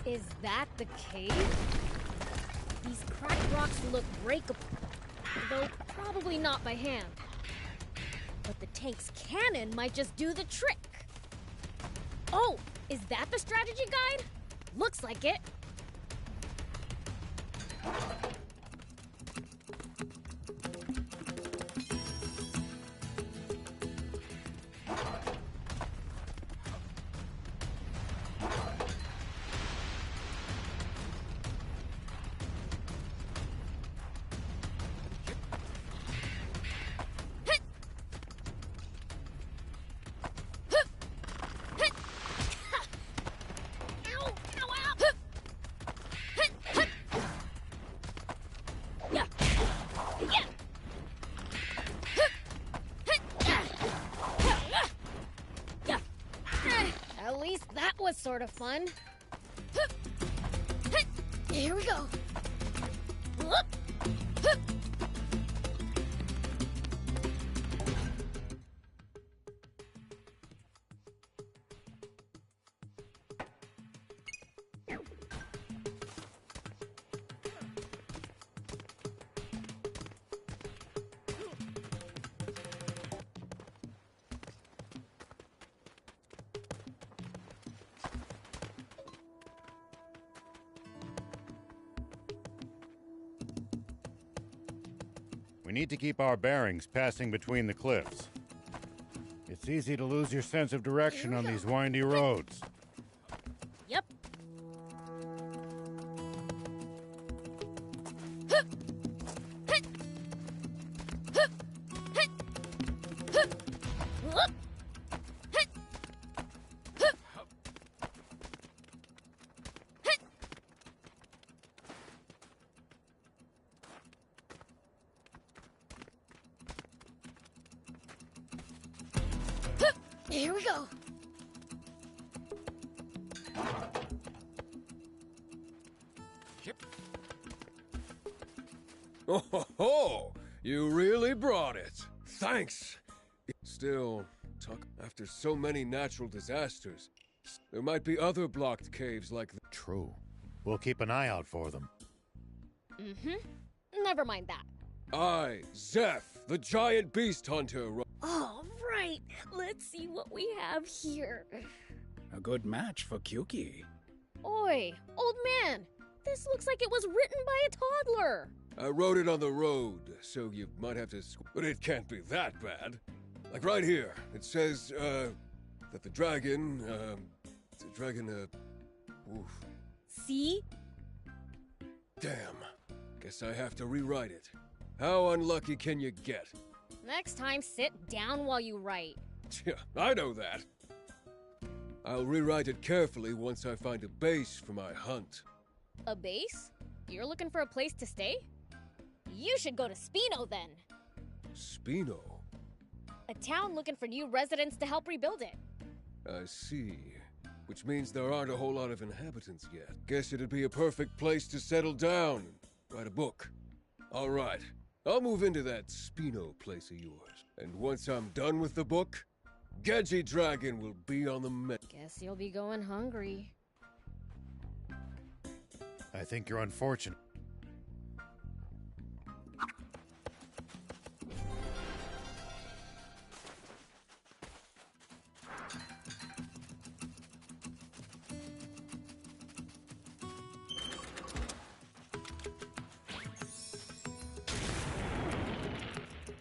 Is that the cave? These cracked rocks look breakable, though probably not by hand. But the tank's cannon might just do the trick. Oh, is that the strategy guide? Looks like it. At least that was sort of fun. Here we go. We need to keep our bearings passing between the cliffs. It's easy to lose your sense of direction on these windy roads. Yep. Here we go. Oh ho ho! You really brought it. Thanks. Still, Tuck, after so many natural disasters, there might be other blocked caves like the— True. We'll keep an eye out for them. Never mind that. I, Zeph, the giant beast hunter. All right, let's see what we have here. A good match for Kyuki. Oi, old man, this looks like it was written by a toddler. I wrote it on the road, so you might have to but it can't be that bad. Like right here, it says, that the dragon, oof. See? Damn. Guess I have to rewrite it. How unlucky can you get? Next time, sit down while you write. Yeah, I know that. I'll rewrite it carefully once I find a base for my hunt. A base? You're looking for a place to stay? You should go to Spino then. Spino? A town looking for new residents to help rebuild it. I see. Which means there aren't a whole lot of inhabitants yet. Guess it'd be a perfect place to settle down and write a book. All right. I'll move into that Spino place of yours. And once I'm done with the book, Gedgy Dragon will be on the menu. Guess you'll be going hungry. I think you're unfortunate.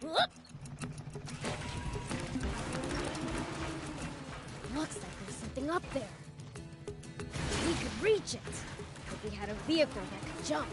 Whoop! Looks like there's something up there. We could reach it if we had a vehicle that could jump.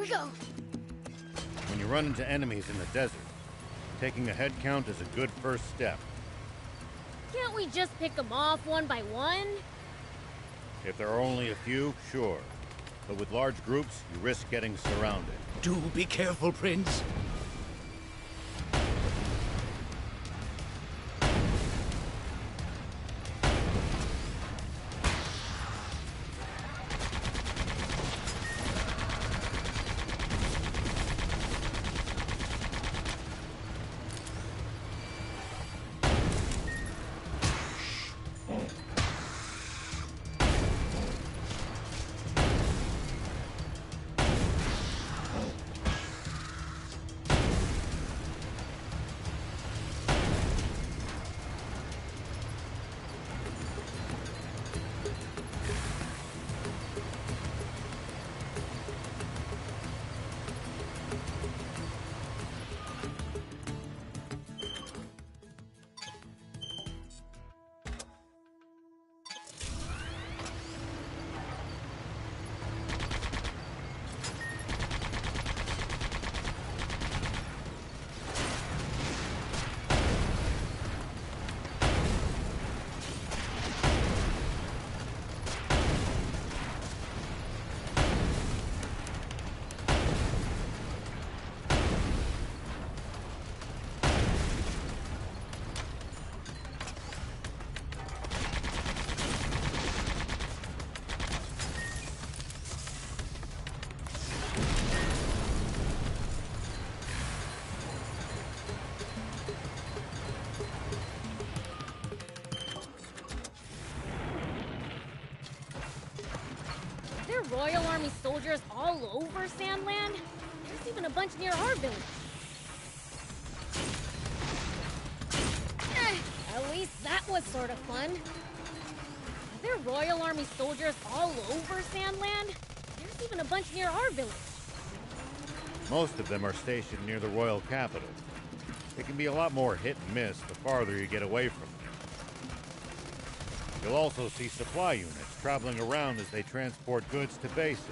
we go. When you run into enemies in the desert, taking a head count is a good first step. Can't we just pick them off one by one? If there are only a few, sure. But with large groups, you risk getting surrounded. Do be careful, Prince. Royal Army soldiers all over Sandland? There's even a bunch near our village. At least that was sort of fun. Are there Royal Army soldiers all over Sandland? There's even a bunch near our village. Most of them are stationed near the royal capital. It can be a lot more hit and miss the farther you get away from them. You'll also see supply units traveling around as they transport goods to bases.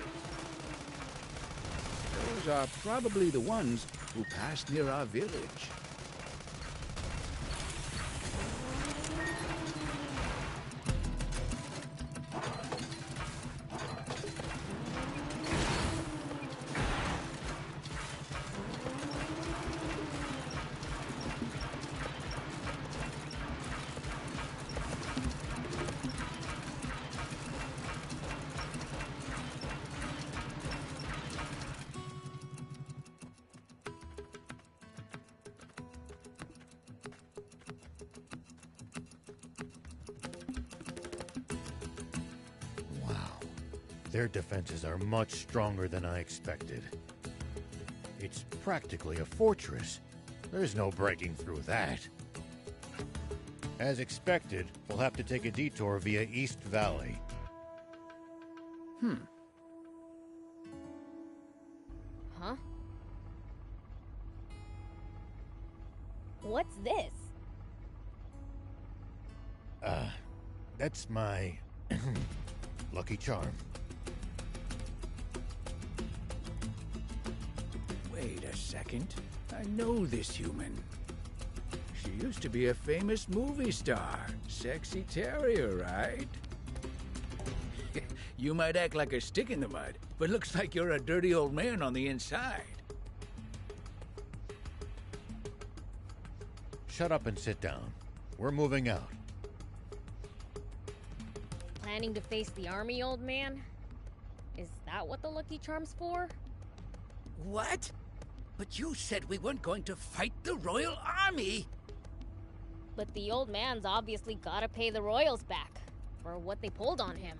Those are probably the ones who passed near our village. Their defenses are much stronger than I expected. It's practically a fortress. There's no breaking through that. As expected, we'll have to take a detour via East Valley. Huh? What's this? That's my lucky charm. Wait a second. I know this human. She used to be a famous movie star. Sexy Terrier, right? You might act like a stick in the mud, but looks like you're a dirty old man on the inside. Shut up and sit down. We're moving out. Planning to face the army, old man? Is that what the Lucky Charm's for? What? But you said we weren't going to fight the Royal Army! But the old man's obviously gotta pay the royals back for what they pulled on him.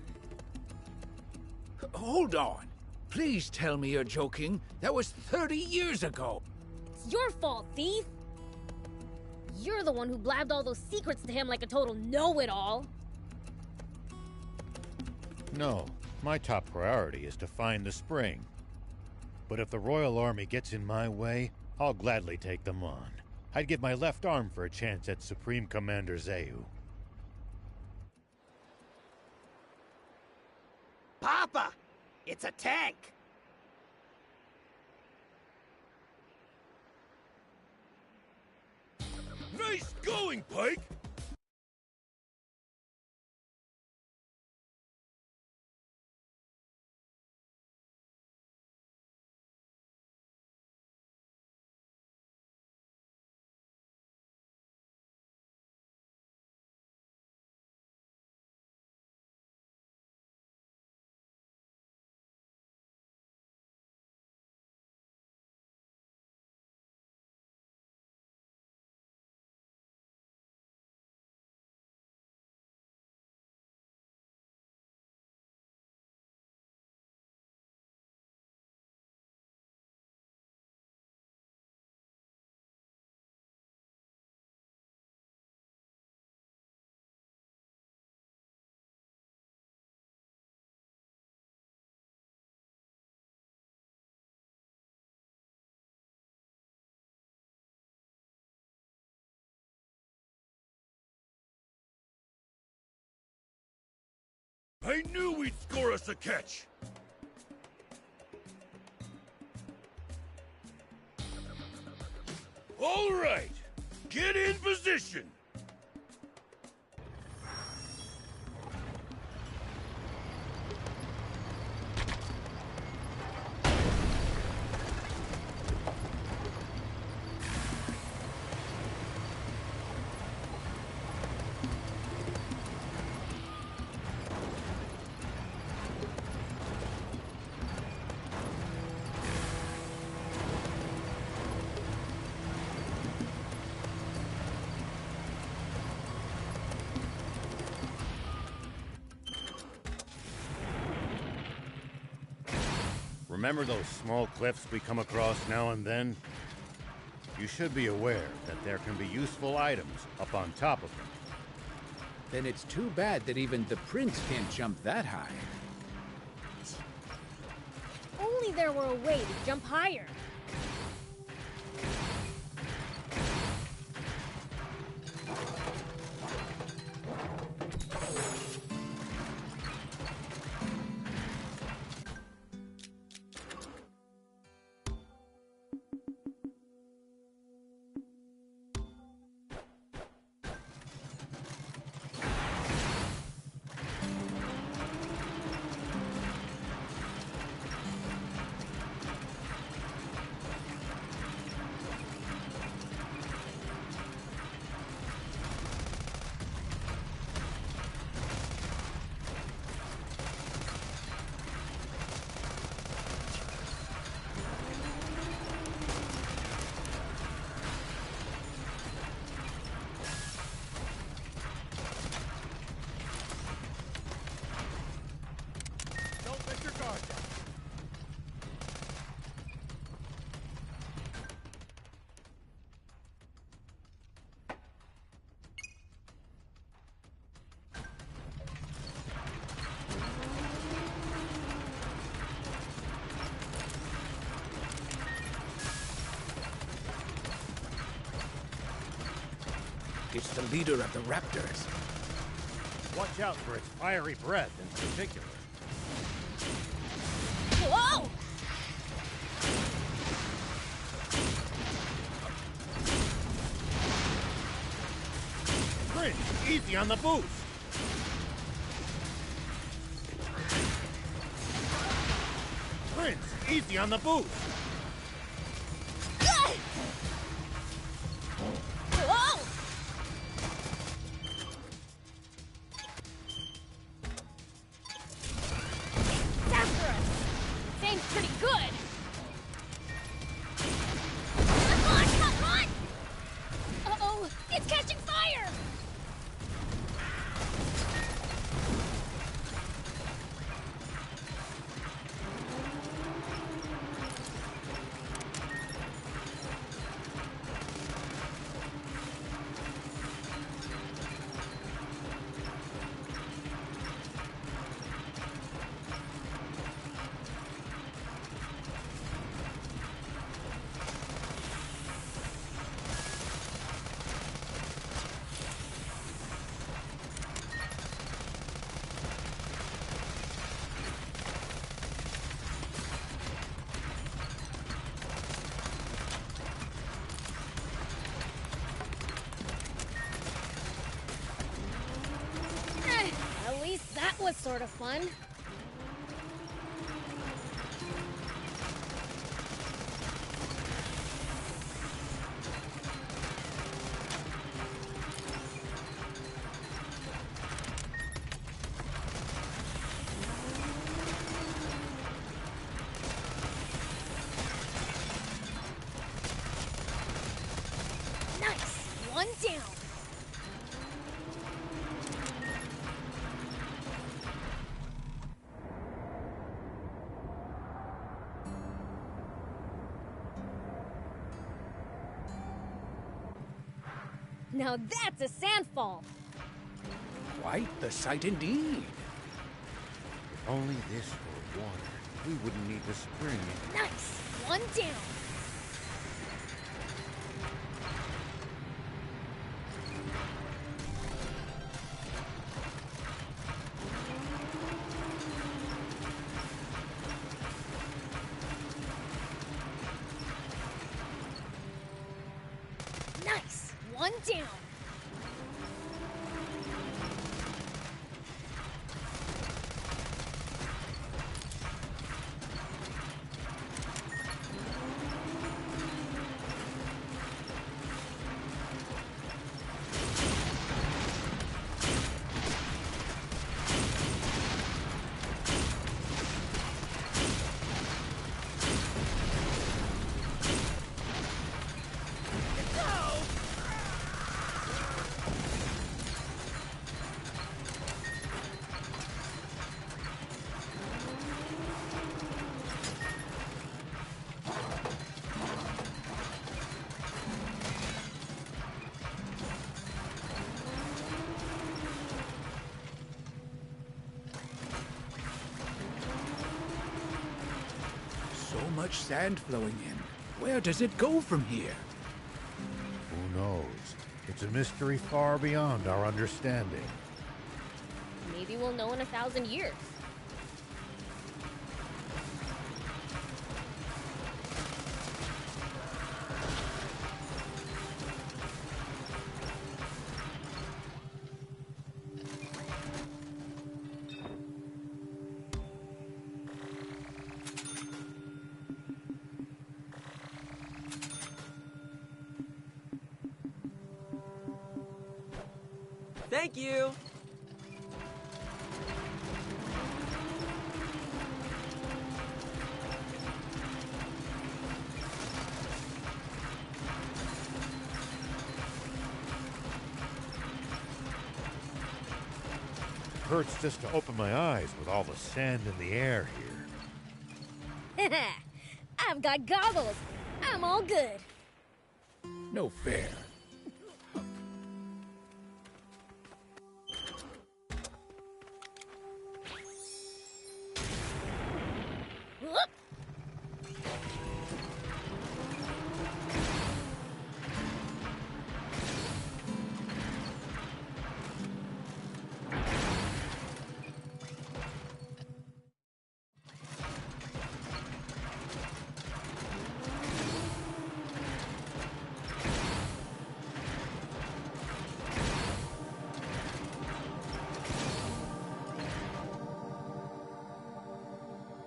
Hold on. Please tell me you're joking. That was 30 years ago. It's your fault, thief! You're the one who blabbed all those secrets to him like a total know-it-all. No, my top priority is to find the spring. But if the Royal Army gets in my way, I'll gladly take them on. I'd give my left arm for a chance at Supreme Commander Zeu. Papa! It's a tank! Nice going, Pike! I knew we'd score us a catch! All right! Get in position! Remember those small cliffs we come across now and then? You should be aware that there can be useful items up on top of them. Then it's too bad that even the prince can't jump that high. Only there were a way to jump higher. It's the leader of the Raptors. Watch out for its fiery breath in particular. Whoa! Prince, easy on the boost! Prince, easy on the boost! Whoa! It's after us! This aim's pretty good! Come on, come on! Uh-oh, it's catching fire! sort of fun. Nice! One down. Now that's a sandfall. Quite the sight indeed. If only this were water, we wouldn't need the spring. Nice! One down. Nice! One down. So much sand flowing in. Where does it go from here? Who knows? It's a mystery far beyond our understanding. Maybe we'll know in 1,000 years. Thank you! Hurts just to open my eyes with all the sand in the air here. I've got goggles. I'm all good. No fair. Whoop.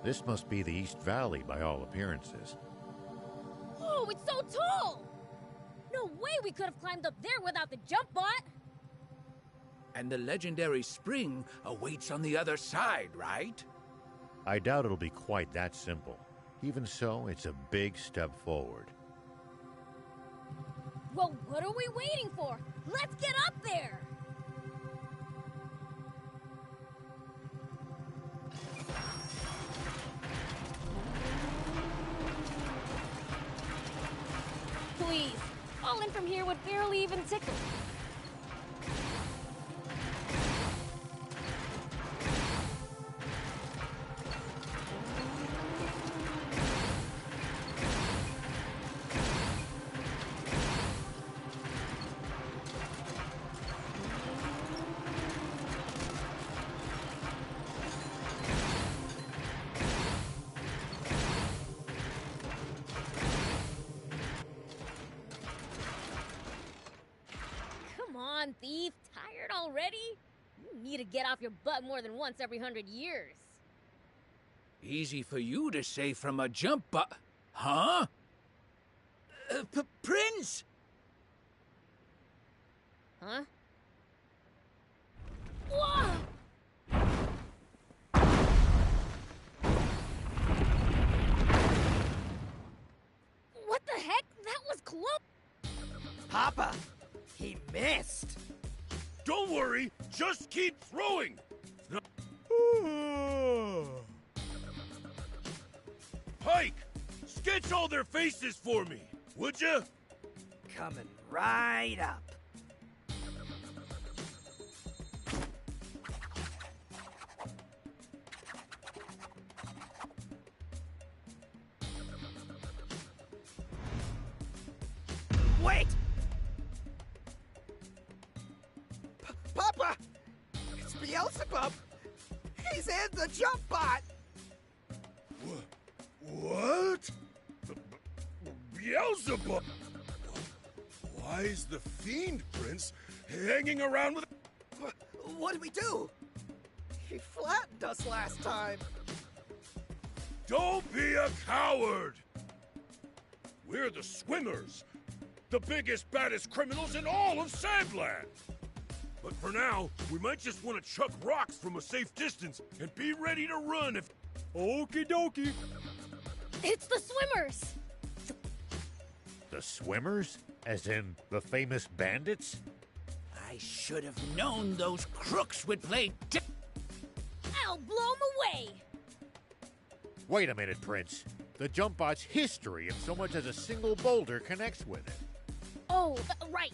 This must be the East Valley by all appearances. Oh, it's so tall! No way we could have climbed up there without the jump bot! And the legendary spring awaits on the other side, right? I doubt it'll be quite that simple. Even so, it's a big step forward. Well, what are we waiting for? Let's get up there! Please, falling from here would barely even tickle. get off your butt more than once every 100 years. Easy for you to say from a jump Huh? Prince! Huh? Whoa! What the heck? That was close! Papa, he missed. Don't worry, just keep throwing. Pike, sketch all their faces for me, would you? Coming right up. Wait! Papa! It's Beelzebub! He's in the jump bot! What? Beelzebub? Why is the Fiend Prince hanging around with... What do we do? He flattened us last time. Don't be a coward! We're the Swimmers, the biggest, baddest criminals in all of Sandland! But for now, we might just want to chuck rocks from a safe distance and be ready to run if... Okie dokie! It's the Swimmers! The Swimmers? As in the famous bandits? I should have known those crooks would play I'll blow 'em away! Wait a minute, Prince. The jump bot's history, if so much as a single boulder connects with it. Oh, right.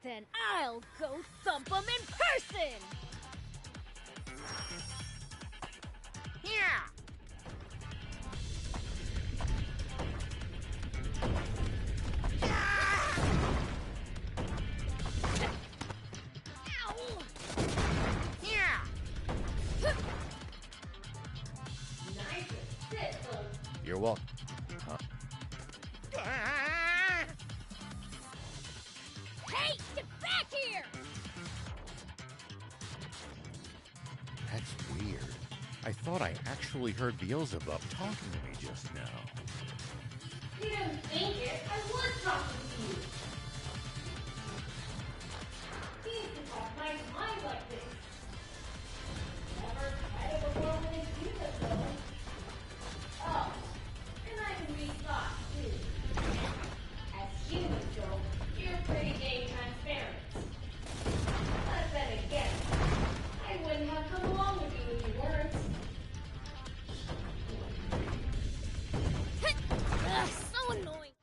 Then I'll go thump 'em in person! Yeah! Ow! Yeah! You're welcome. Huh? Hey, get back here! That's weird. I thought I actually heard Beelzebub talking to me just now. You didn't think it. I was talking to you. He used to talk my mind like this. Never tried it before when they do this, though. Oh, and I can read thoughts, too. As humans go, you're pretty dang transparent. But then again, I wouldn't have come along with you if you weren't. Ugh, so annoying.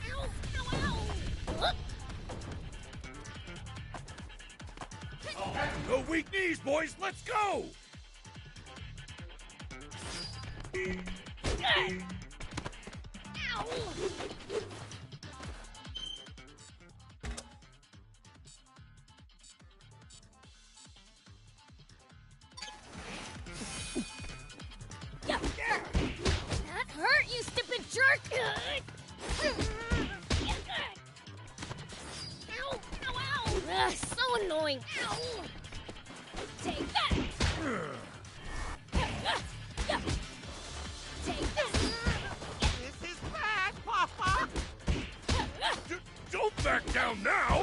Ow, ow, ow. Look. No weak knees, boys, let's go! Ow. Yeah. That hurt, you stupid jerk! Ow! Ow! Ow! Ugh, so annoying! Ow! Take that! Take that! This is bad, Papa! Don't back down now!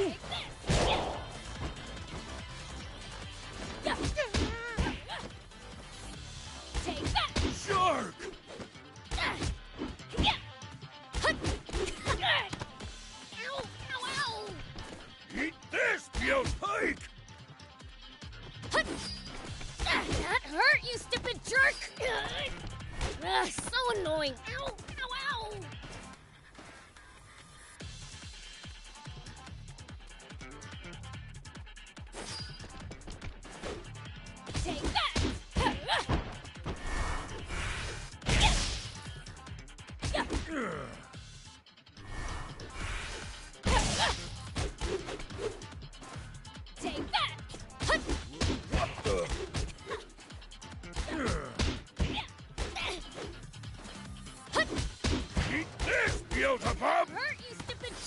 Take that! Shark! Ow! Ow! Ow! Eat this, Pike! That hurt, you stupid jerk! Ugh, so annoying! Ow! Ow! Ow!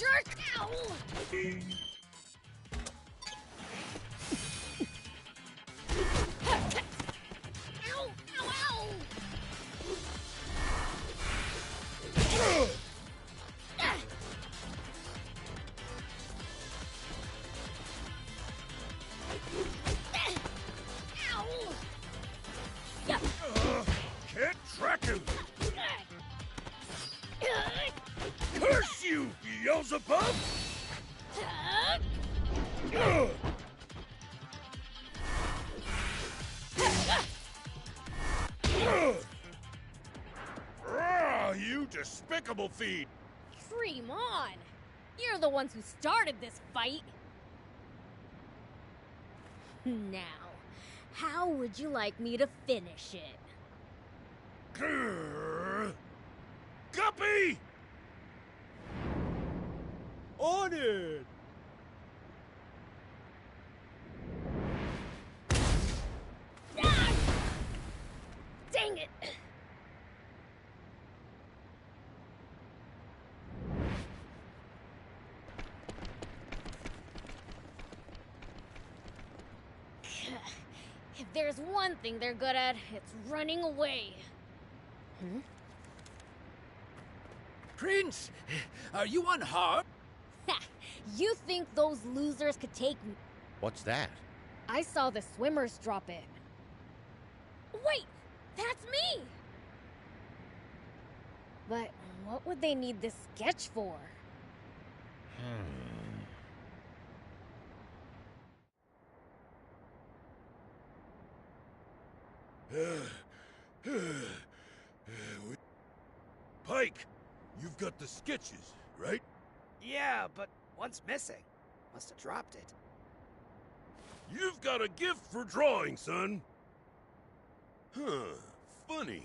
jerk! Ow! Ow! Ow! Ow! Ow! Yeah. Can't track him! Curse you, Beelzebub! You despicable fiend! Dream on! You're the ones who started this fight! Now, how would you like me to finish it? Grrr. Guppy! On it! Ah! Dang it! If there's one thing they're good at, it's running away. Prince, are you unharmed? Ha! You think those losers could take me? What's that? I saw the swimmers drop it. Wait! That's me! But what would they need this sketch for? Pike, you've got the sketches, right? Yeah, but one's missing. Must have dropped it. You've got a gift for drawing, son. Huh, funny.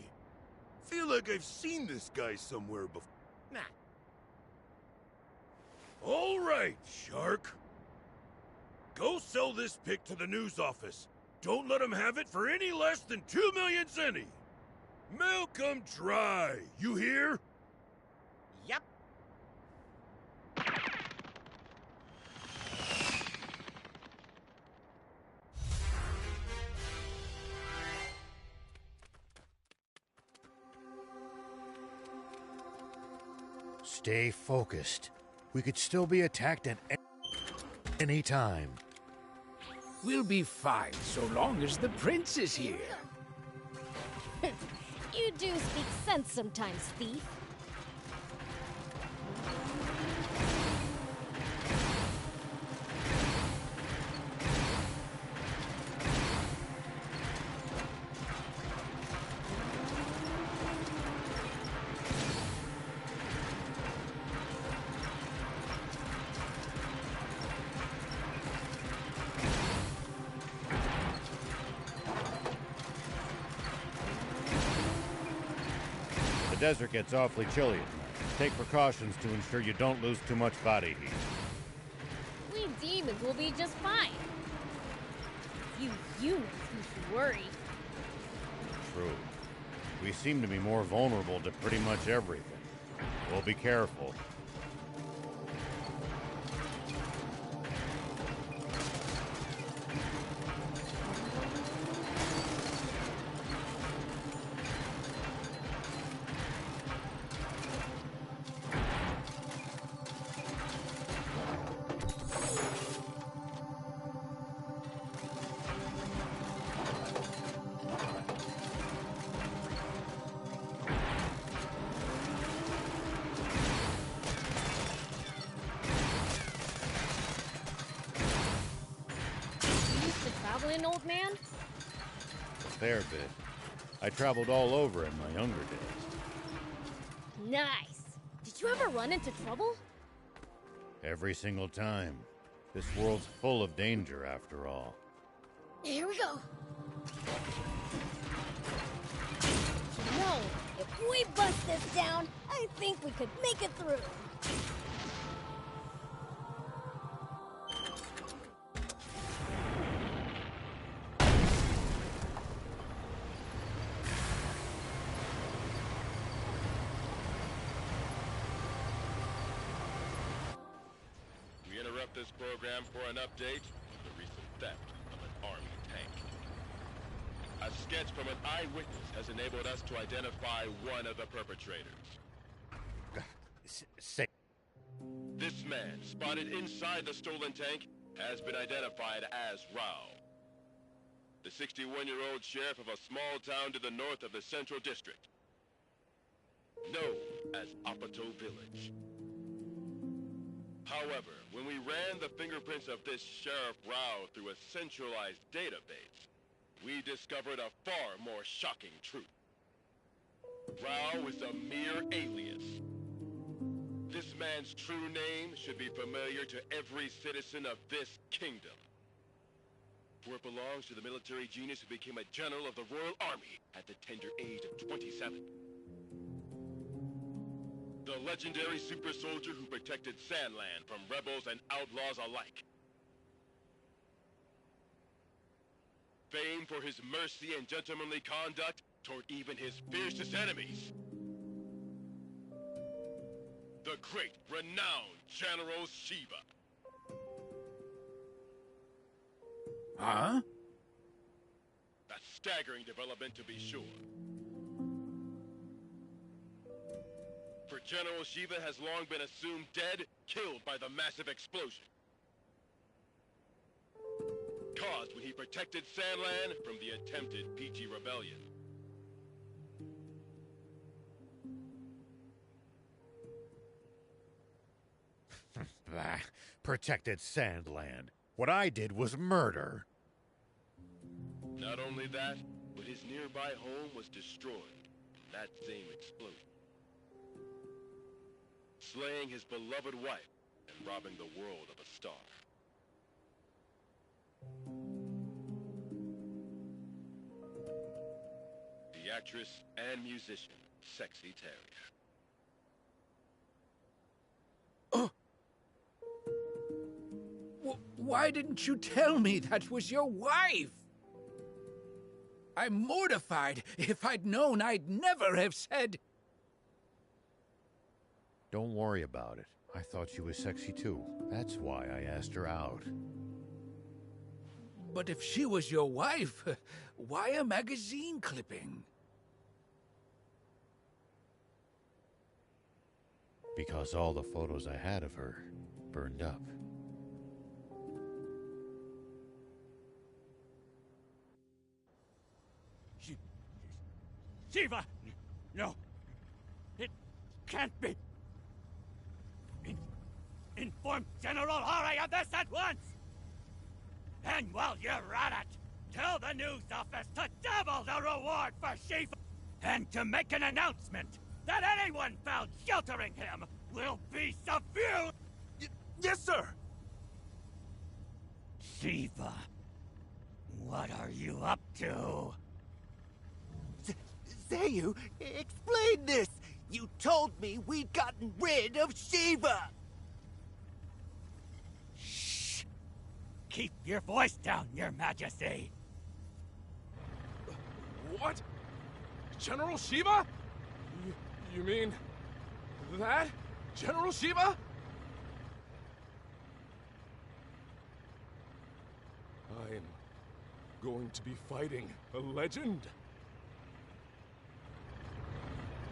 Feel like I've seen this guy somewhere before. Nah. All right, Shark. Go sell this pic to the news office. Don't let him have it for any less than 2 million zenny. Milk 'em dry, you hear? Yep. Stay focused. We could still be attacked at any time. We'll be fine so long as the prince is here. You do speak sense sometimes, thief. The desert gets awfully chilly at night. Take precautions to ensure you don't lose too much body heat. We demons will be just fine. You humans who should worry. True. We seem to be more vulnerable to pretty much everything. We'll be careful. Old man? A fair bit. I traveled all over in my younger days. Nice. Did you ever run into trouble? Every single time. This world's full of danger, after all. Here we go. No, if we bust this down, I think we could make it through. this program for an update of the recent theft of an Army tank. A sketch from an eyewitness has enabled us to identify one of the perpetrators. Say, This man, spotted inside the stolen tank, has been identified as Rao, the 61-year-old sheriff of a small town to the north of the Central District, known as Apato Village. However, when we ran the fingerprints of this Sheriff Rao through a centralized database, we discovered a far more shocking truth. Rao is a mere alias. This man's true name should be familiar to every citizen of this kingdom, for it belongs to the military genius who became a general of the Royal Army at the tender age of 27. The legendary super soldier who protected Sandland from rebels and outlaws alike. Famed for his mercy and gentlemanly conduct toward even his fiercest enemies. The great, renowned General Shiva. Huh? A staggering development, to be sure. For General Shiva has long been assumed dead, killed by the massive explosion caused when he protected Sandland from the attempted PG rebellion. bah, protected Sandland. What I did was murder. Not only that, but his nearby home was destroyed in that same explosion, slaying his beloved wife and robbing the world of a star. The actress and musician, Sexy Terrier. Why didn't you tell me that was your wife? I'm mortified. If I'd known, I'd never have said... Don't worry about it. I thought she was sexy too. That's why I asked her out. But if she was your wife, why a magazine clipping? Because all the photos I had of her burned up. Shiva! No. It can't be. Inform General Hari of this at once! And while you're at it, tell the news office to double the reward for Shiva! And to make an announcement that anyone found sheltering him will be subdued! Yes, sir! Shiva, what are you up to? Zayu, explain this! You told me we'd gotten rid of Shiva! Shh! Keep your voice down, Your Majesty! What? General Shiva? You mean... that? General Shiva? I'm going to be fighting a legend.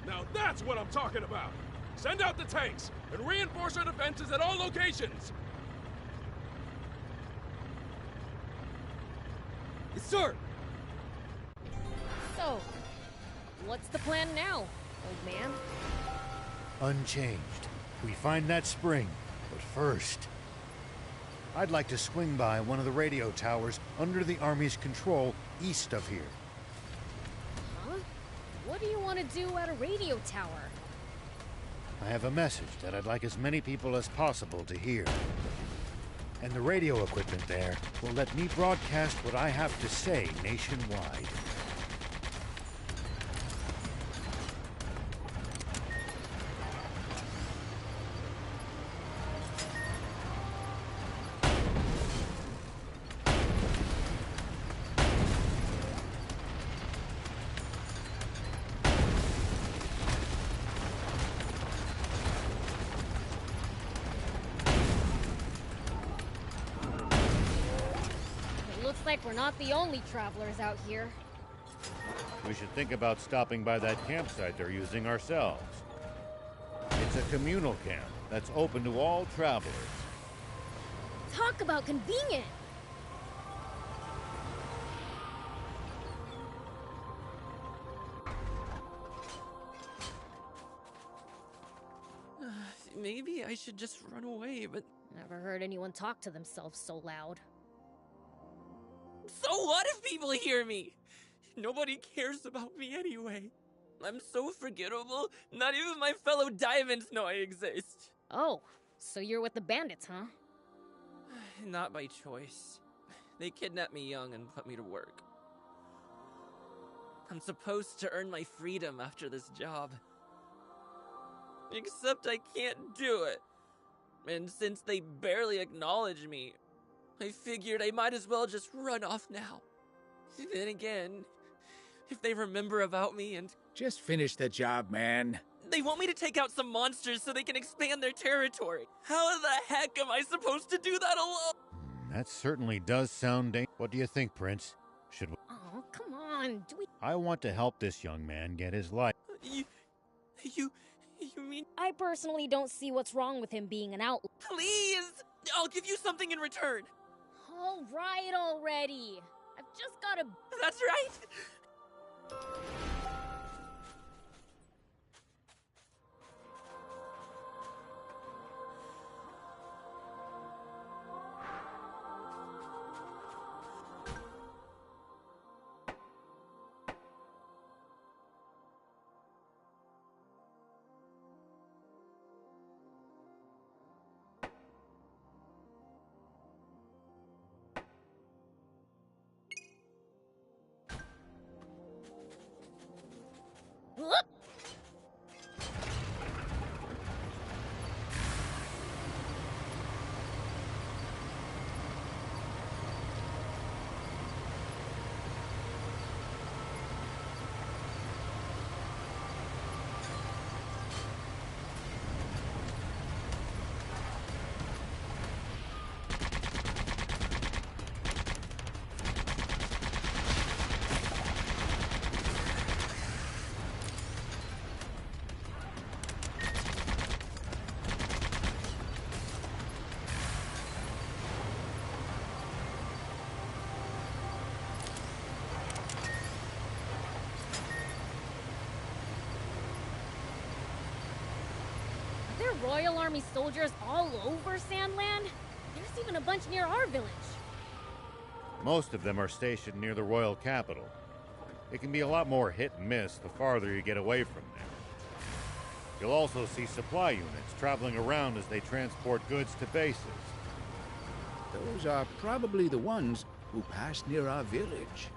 Now that's what I'm talking about! Send out the tanks, and reinforce our defenses at all locations! Yes, sir! So, what's the plan now, old man? Unchanged. We find that spring, but first... I'd like to swing by one of the radio towers under the Army's control east of here. Huh? What do you want to do at a radio tower? I have a message that I'd like as many people as possible to hear. And the radio equipment there will let me broadcast what I have to say nationwide. Looks like we're not the only travelers out here. We should think about stopping by that campsite they're using ourselves. It's a communal camp that's open to all travelers. Talk about convenient! Maybe I should just run away, but... Never heard anyone talk to themselves so loud. So what if people hear me? Nobody cares about me anyway. I'm so forgettable, not even my fellow diamonds know I exist. Oh, so you're with the bandits, huh? Not by choice. They kidnapped me young and put me to work. I'm supposed to earn my freedom after this job. Except I can't do it. And since they barely acknowledge me, I figured I might as well just run off now. Then again, if they remember about me and... Just finish the job, man. They want me to take out some monsters so they can expand their territory. How the heck am I supposed to do that alone? That certainly does sound dangerous. What do you think, Prince? Should we... Oh, come on, do we... I want to help this young man get his life. You mean... I personally don't see what's wrong with him being an outlaw. Please! I'll give you something in return. All right already. I've just gotta... That's right! Whoop! Are there Royal Army soldiers all over Sandland? There's even a bunch near our village. Most of them are stationed near the royal capital. It can be a lot more hit and miss the farther you get away from there. You'll also see supply units traveling around as they transport goods to bases. Those are probably the ones who passed near our village.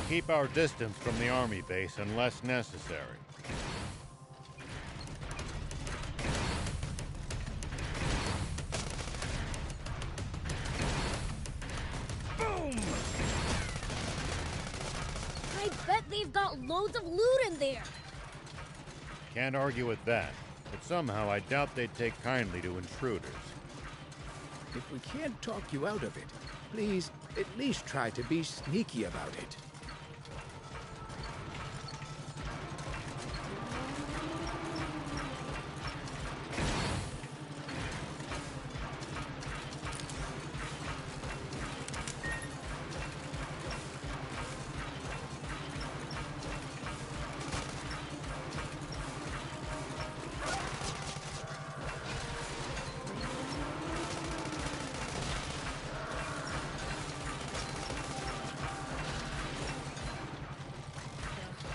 Keep our distance from the army base unless necessary. I bet They've got loads of loot in there. Can't argue with that, but somehow I doubt they'd take kindly to intruders. If we can't talk you out of it, please at least try to be sneaky about it.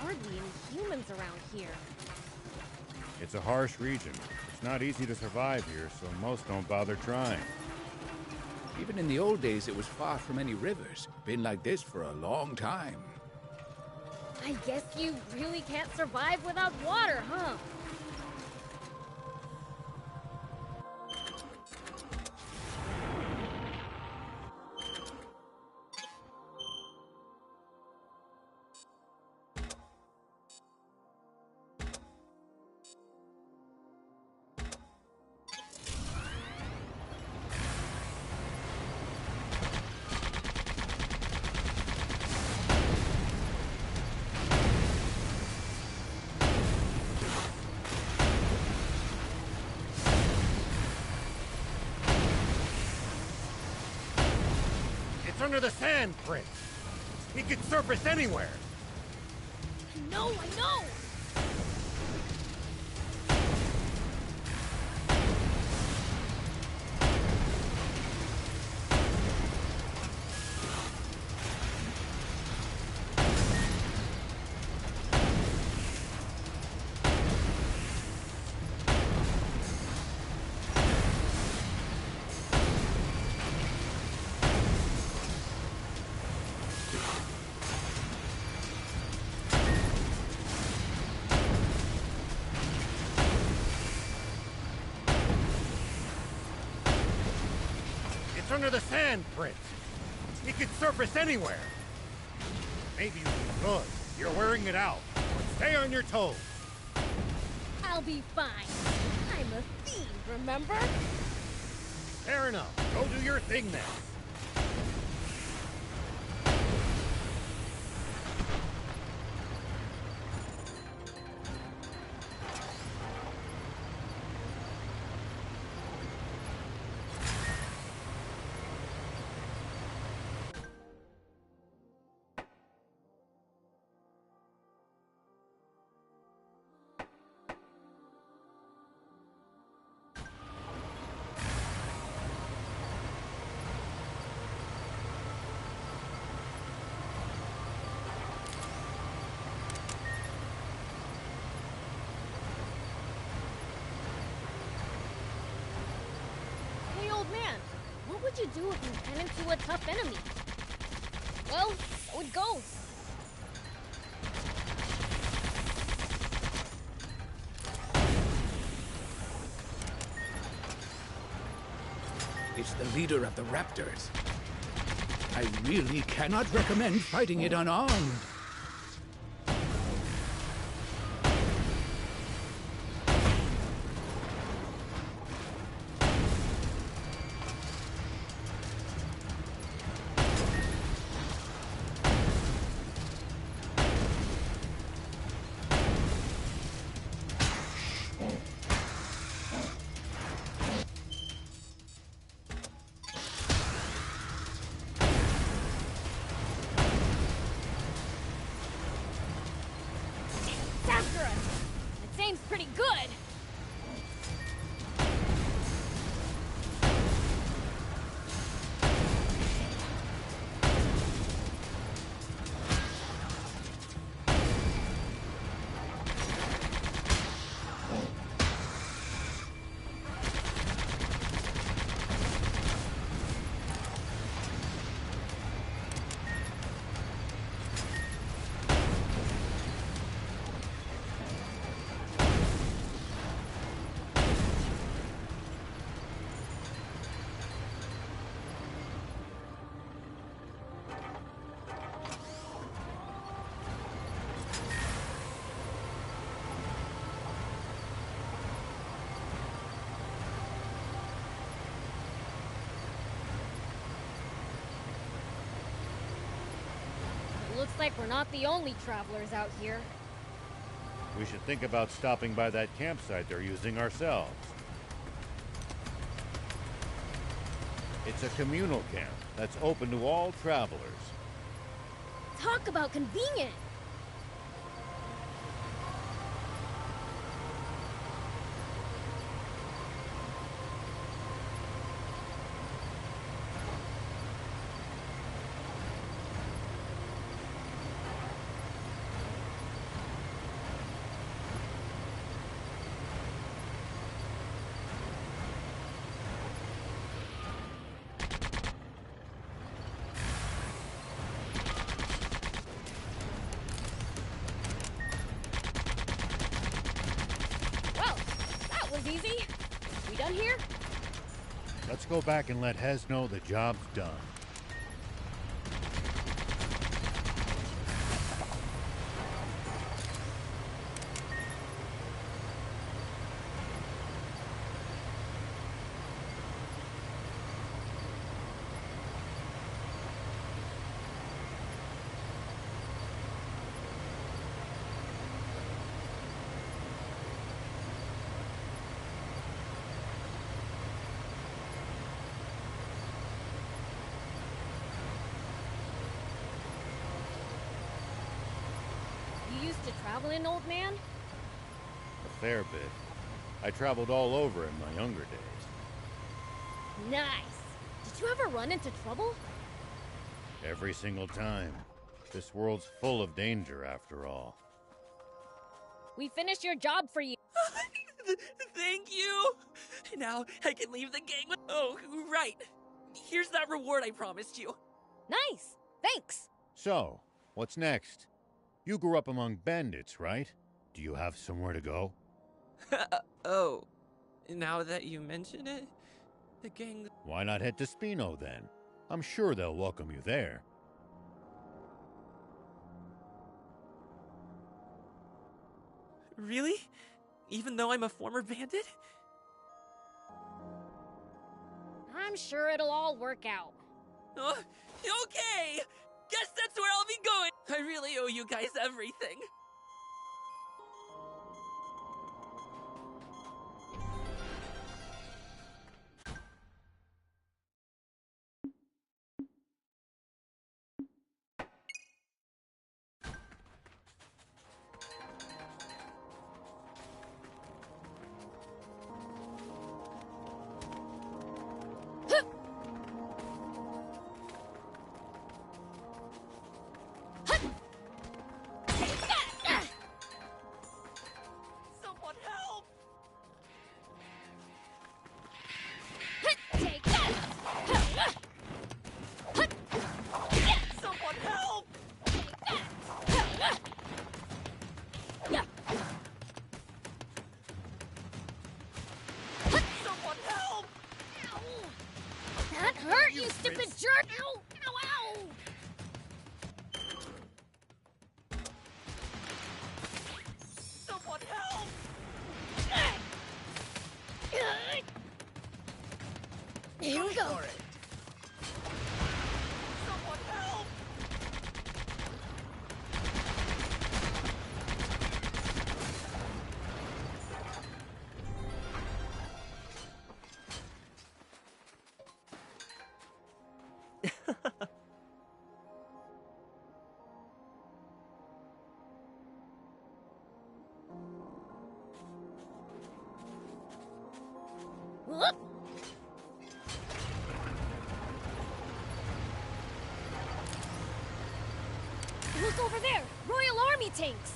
Hardly any humans around here. It's a harsh region. It's not easy to survive here, so most don't bother trying. Even in the old days, it was far from any rivers. Been like this for a long time. I guess you really can't survive without water, huh? It's under the sand, Prince. He could surface anywhere. I know! It's under the sand, Prince. He could surface anywhere. Maybe you could. You're wearing it out. But stay on your toes. I'll be fine. I'm a fiend, remember? Fair enough. Go do your thing then. Hey, old man, what would you do if you ran into a tough enemy? Well, so it goes. It's the leader of the Raptors. I really cannot recommend fighting it unarmed. Looks like we're not the only travelers out here. We should think about stopping by that campsite they're using ourselves. It's a communal camp that's open to all travelers. Talk about convenient! Easy. We done here? Let's go back and let Hez know the job's done. Used to traveling, old man? A fair bit. I traveled all over in my younger days. Nice. Did you ever run into trouble? Every single time. This world's full of danger, after all. We finished your job for you. Thank you! Now I can leave the gang with... Oh, right. Here's that reward I promised you. Nice. Thanks. So, what's next? You grew up among bandits, right? Do you have somewhere to go? Oh, now that you mention it, the gang... Why not head to Spino, then? I'm sure they'll welcome you there. Really? Even though I'm a former bandit? I'm sure it'll all work out. Okay! Guess that's where I'll be going! I really owe you guys everything. You stupid jerk! Ow! Ow! Ow! Someone help! Here we go. Someone help! Whoop. Look over there! Royal Army tanks!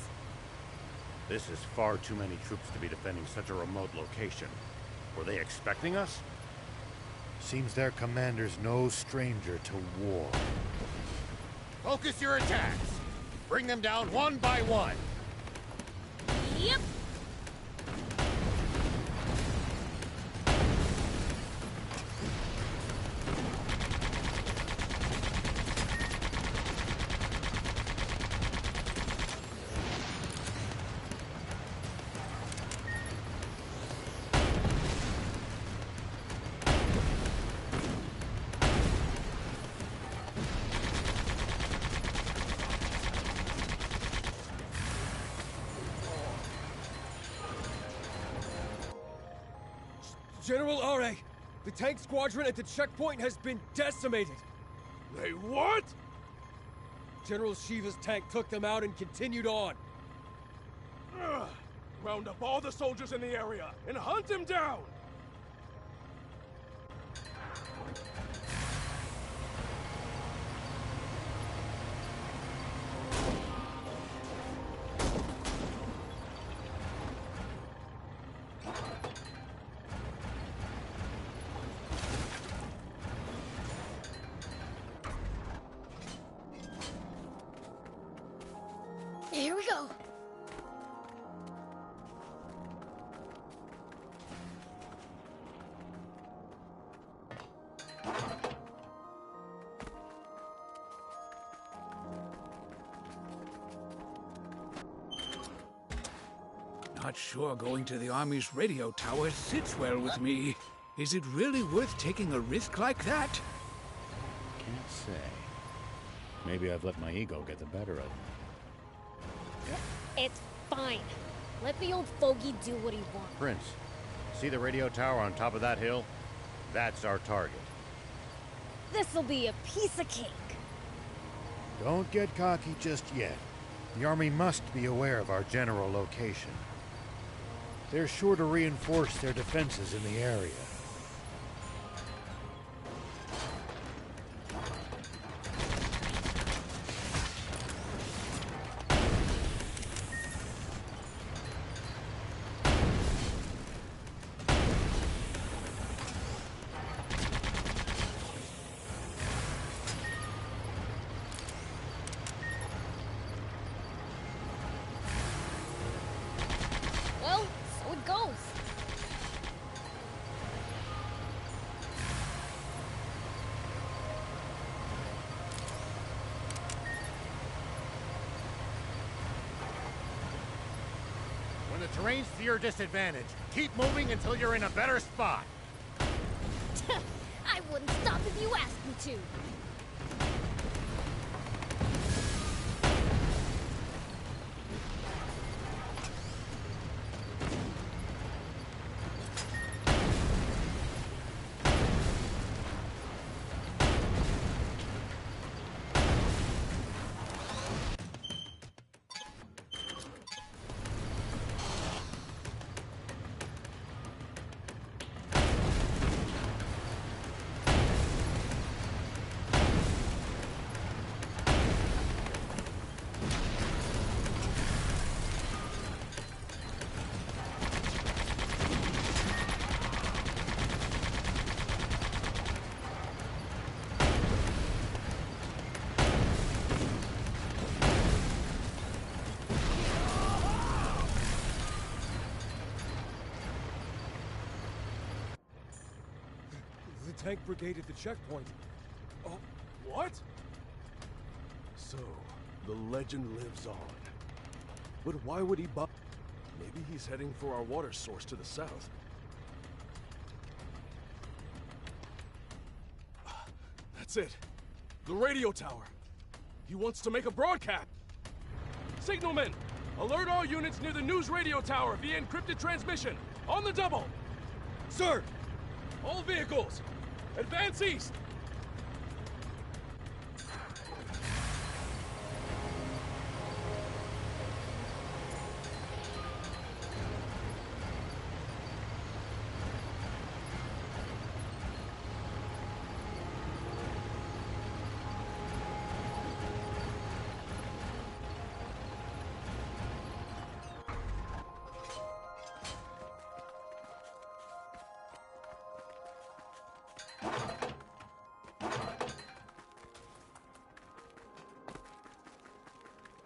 This is far too many troops to be defending such a remote location. Were they expecting us? Seems their commander's no stranger to war. Focus your attacks! Bring them down one by one! Yep! General Are, the tank squadron at the checkpoint has been decimated. They what? General Shiva's tank took them out and continued on. Ugh. Round up all the soldiers in the area and hunt him down! Here we go. Not sure going to the Army's radio tower sits well with me. Is it really worth taking a risk like that? Can't say. Maybe I've let my ego get the better of me. It's fine. Let the old fogey do what he wants. Prince, see the radio tower on top of that hill? That's our target. This'll be a piece of cake. Don't get cocky just yet. The Army must be aware of our general location. They're sure to reinforce their defenses in the area. Well, so it goes. When the terrain's to your disadvantage, keep moving until you're in a better spot. I wouldn't stop if you asked me to. The tank brigade at the checkpoint. Oh, what? So, the legend lives on. But why would he Maybe he's heading for our water source to the south. That's it. The radio tower. He wants to make a broadcast. Signalman, alert all units near the news radio tower via encrypted transmission. On the double. Sir! All vehicles, advance east.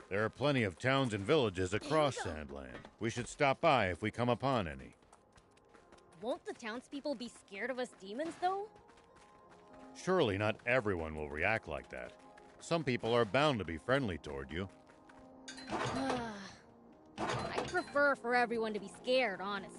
There are plenty of towns and villages across Sandland. We should stop by if we come upon any. Won't the townspeople be scared of us demons, though? Surely not everyone will react like that. Some people are bound to be friendly toward you. I'd prefer for everyone to be scared, honestly.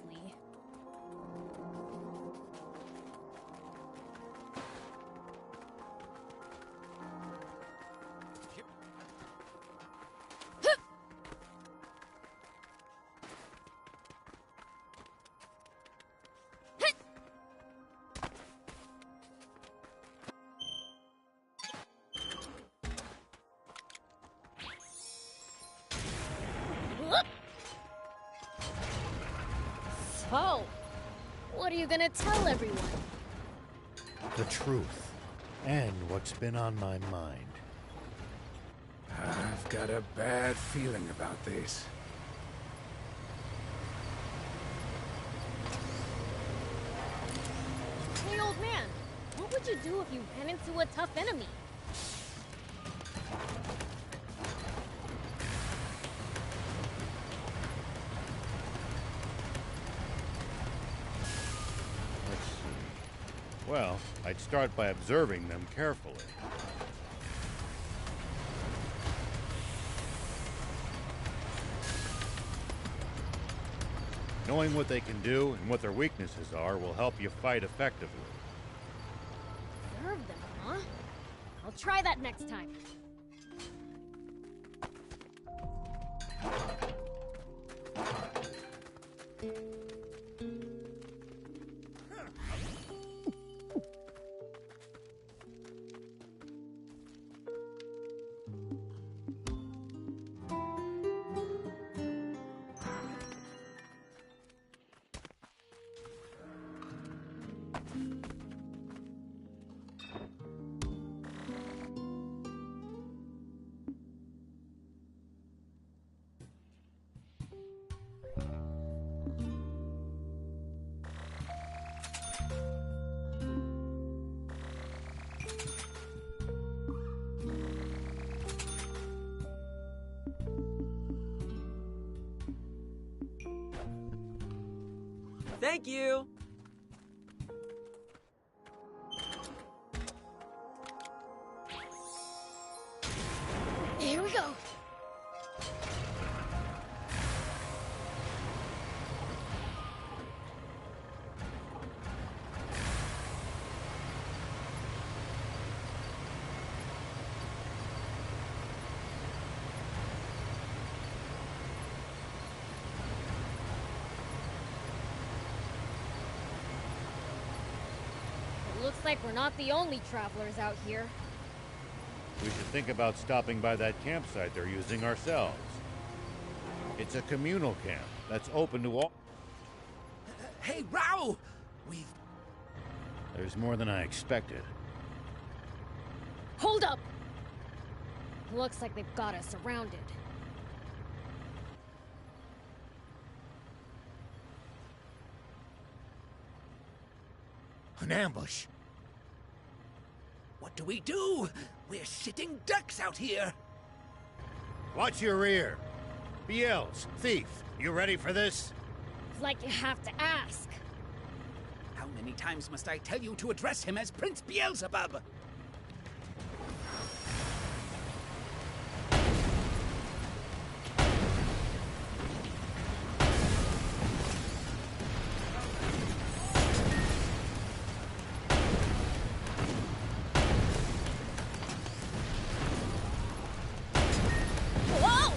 you gonna tell everyone? The truth, and what's been on my mind. I've got a bad feeling about this. Hey, old man, what would you do if you ran into a tough enemy? Let's see. Well, I'd start by observing them carefully. Knowing what they can do and what their weaknesses are will help you fight effectively. Observe them, huh? I'll try that next time. Thank you! Here we go. Looks like we're not the only travelers out here. We should think about stopping by that campsite they're using ourselves. It's a communal camp that's open to all. Hey, Rao! We've... There's more than I expected. Hold up! Looks like they've got us surrounded. An ambush. What do we do? We're sitting ducks out here. Watch your rear. Biels, thief, you ready for this? It's like you have to ask. How many times must I tell you to address him as Prince Beelzebub? Whoa!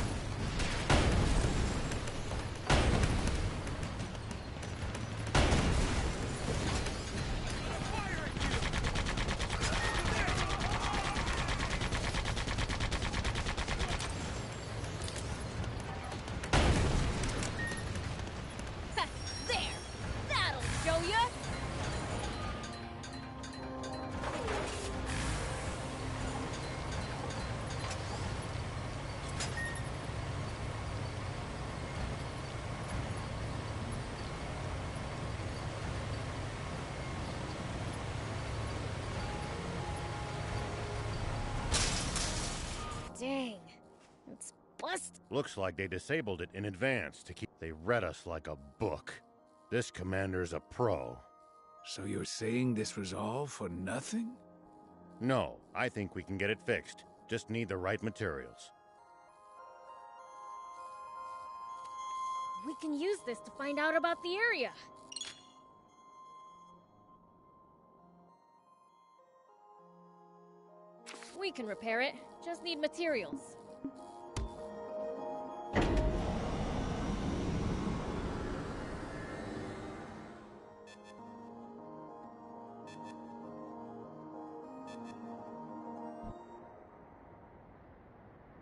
There! That'll show ya! Dang. It's busted. Looks like they disabled it in advance to keep. They read us like a book. This commander's a pro. So you're saying this was all for nothing? No, I think we can get it fixed. Just need the right materials. We can use this to find out about the area. We can repair it. Just need materials.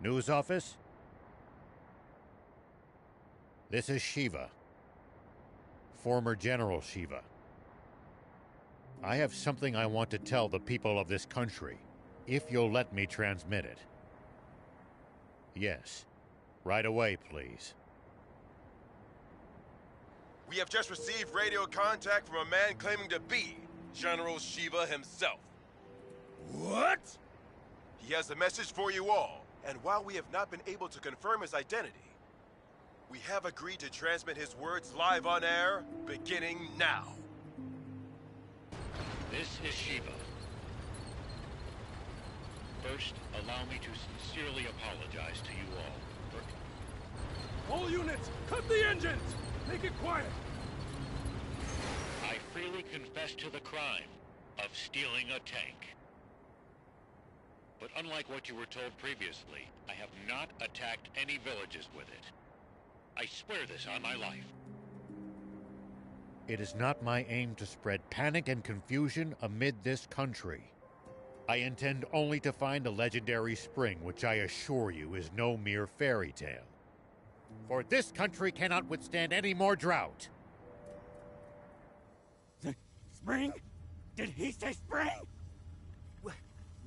News office? This is Shiva. Former General Shiva. I have something I want to tell the people of this country, if you'll let me transmit it. Yes. Right away, please. We have just received radio contact from a man claiming to be General Shiva himself. What? He has a message for you all, and while we have not been able to confirm his identity, we have agreed to transmit his words live on air, beginning now. This is Shiva. First, allow me to sincerely apologize to you all for... All units, cut the engines! Make it quiet! I freely confess to the crime of stealing a tank. But unlike what you were told previously, I have not attacked any villages with it. I swear this on my life. It is not my aim to spread panic and confusion amid this country. I intend only to find a legendary spring, which I assure you is no mere fairy tale. For this country cannot withstand any more drought. Spring? Did he say spring?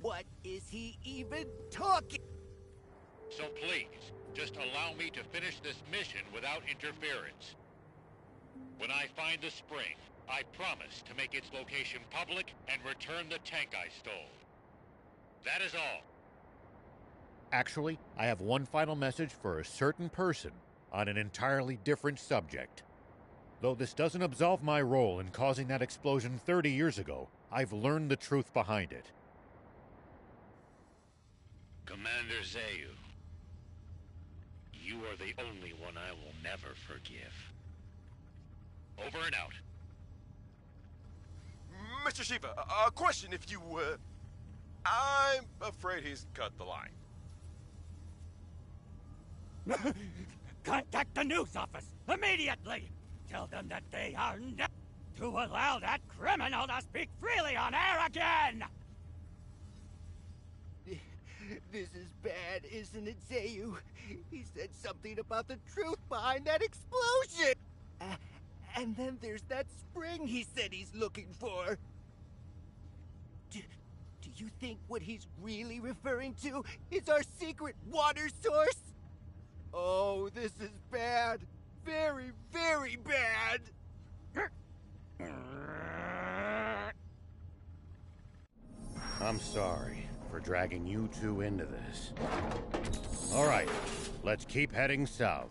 What is he even talking? So please, just allow me to finish this mission without interference. When I find the spring, I promise to make its location public and return the tank I stole. That is all. Actually, I have one final message for a certain person on an entirely different subject. Though this doesn't absolve my role in causing that explosion 30 years ago, I've learned the truth behind it. Commander Zayu, you are the only one I will never forgive. Over and out. Mr. Shiva, a question if you, I'm afraid he's cut the line. Contact the news office immediately! Tell them that they are not to allow that criminal to speak freely on air again! This is bad, isn't it, Zayu? He said something about the truth behind that explosion! And then there's that spring he said he's looking for. Do you think what he's really referring to is our secret water source? Oh, this is bad. Very, very bad. I'm sorry for dragging you two into this. All right, let's keep heading south.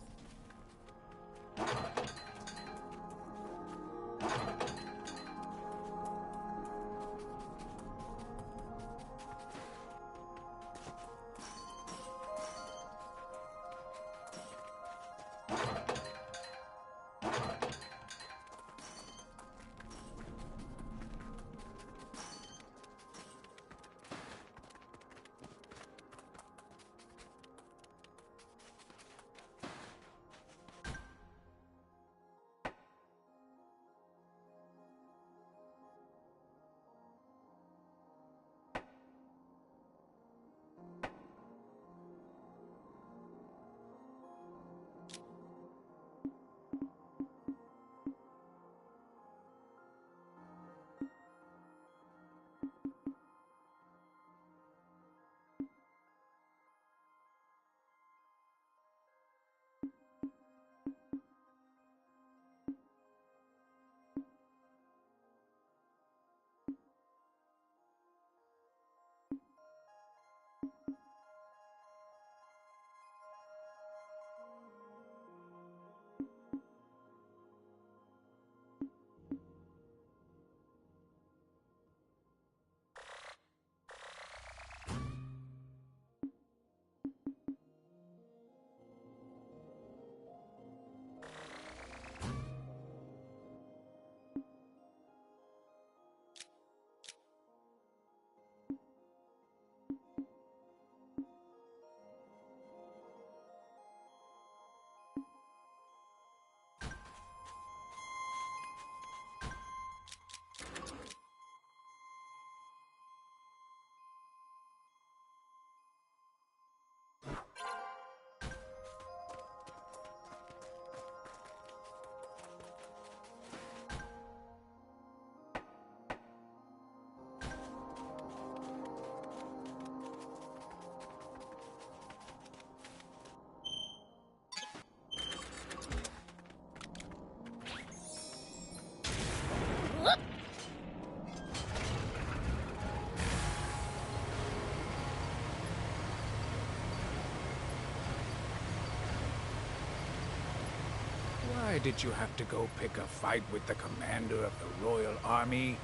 Why did you have to go pick a fight with the commander of the Royal Army?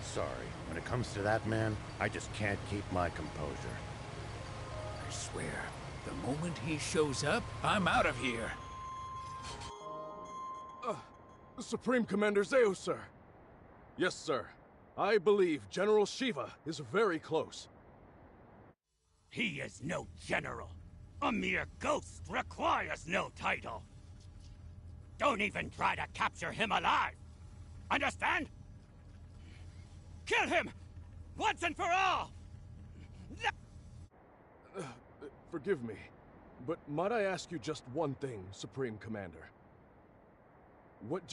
Sorry, when it comes to that man, I just can't keep my composure. I swear, the moment he shows up, I'm out of here. Supreme Commander Zeus, sir. Yes, sir. I believe General Shiva is very close. He is no general. A mere ghost requires no title. Don't even try to capture him alive. Understand? Kill him! Once and for all! Forgive me, but might I ask you just one thing, Supreme Commander? What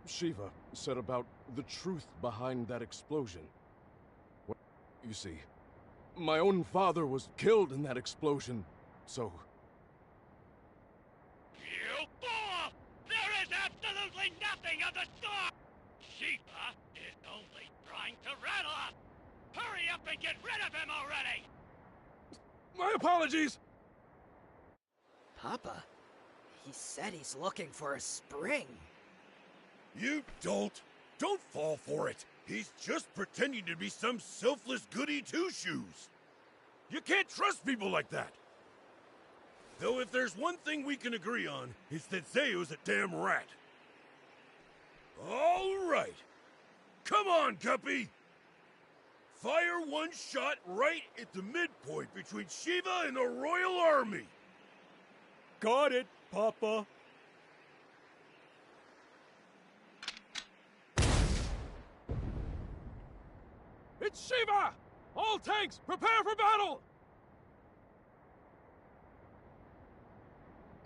Shiva said about the truth behind that explosion? Well, you see, my own father was killed in that explosion, so... You fool! There is absolutely nothing of the sort! Shiva is only trying to rattle us! Hurry up and get rid of him already! My apologies! Papa, he said he's looking for a spring. You don't fall for it. He's just pretending to be some selfless goody two-shoes. You can't trust people like that. Though if there's one thing we can agree on, it's that Zeus a damn rat. All right. Come on, Guppy. Fire one shot right at the midpoint between Shiva and the Royal Army. Got it, Papa. It's Shiva! All tanks, prepare for battle!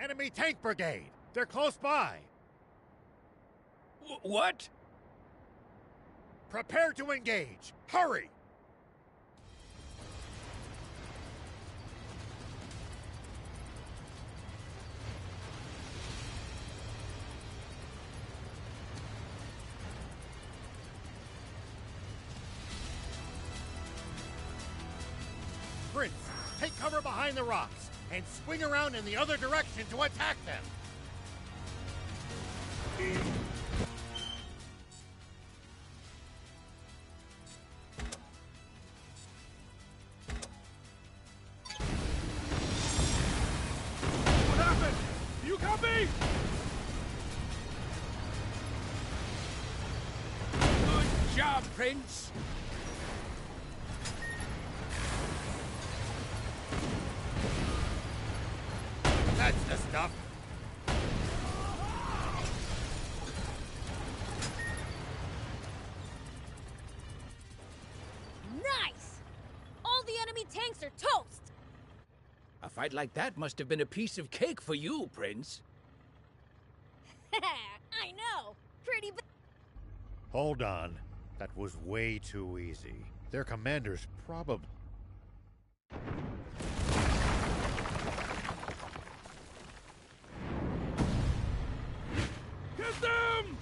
Enemy tank brigade! They're close by! What? Prepare to engage! Hurry! Prince, take cover behind the rocks and swing around in the other direction to attack them. What happened? You copy? Good job, Prince. That's the stuff. Nice! All the enemy tanks are toast! A fight like that must have been a piece of cake for you, Prince. I know! Pretty b- Hold on. That was way too easy. Their commander's probably... Get them!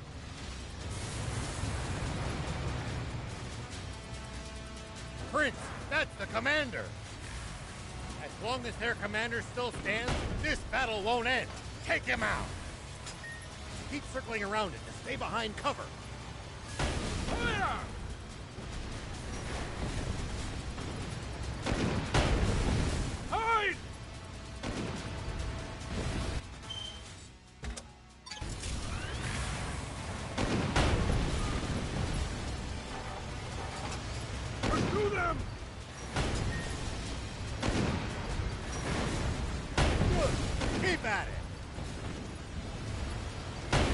Prince, that's the commander! As long as their commander still stands, this battle won't end. Take him out! Keep circling around it to stay behind cover. Fire! Hide! Pursue them! Good. Keep at it.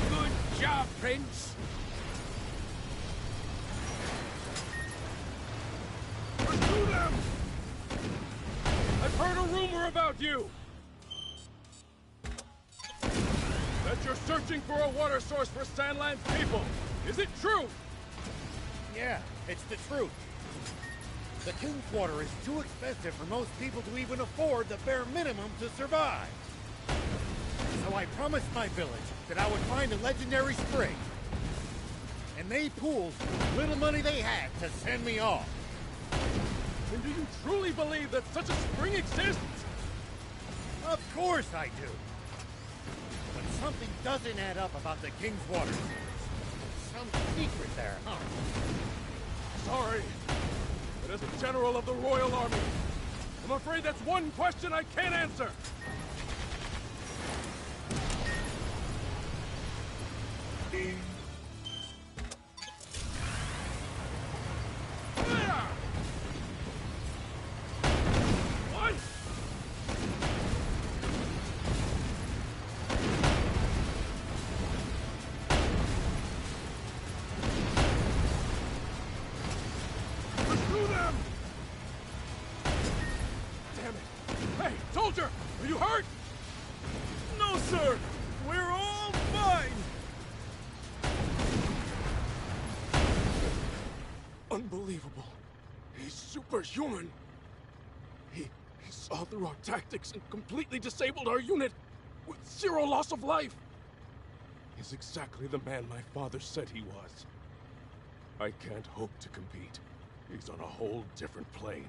Good job, Prince. Pursue them! I've heard a rumor about you! That you're searching for a water source for Sandland's people. Is it true? Yeah, it's the truth. The King's Water is too expensive for most people to even afford the bare minimum to survive. So I promised my village that I would find a legendary spring. And they pooled little money they had to send me off. And do you truly believe that such a spring exists? Of course I do. But Something doesn't add up about the King's Waters. Some secret there, huh? Sorry, but as a general of the Royal Army, I'm afraid that's one question I can't answer. What? Pursue them! Damn it! Hey, soldier! Are you hurt? No, sir! We're all fine! Unbelievable. He's superhuman. He saw through our tactics and completely disabled our unit with 0 loss of life. He's exactly the man my father said he was. I can't hope to compete. He's on a whole different plane.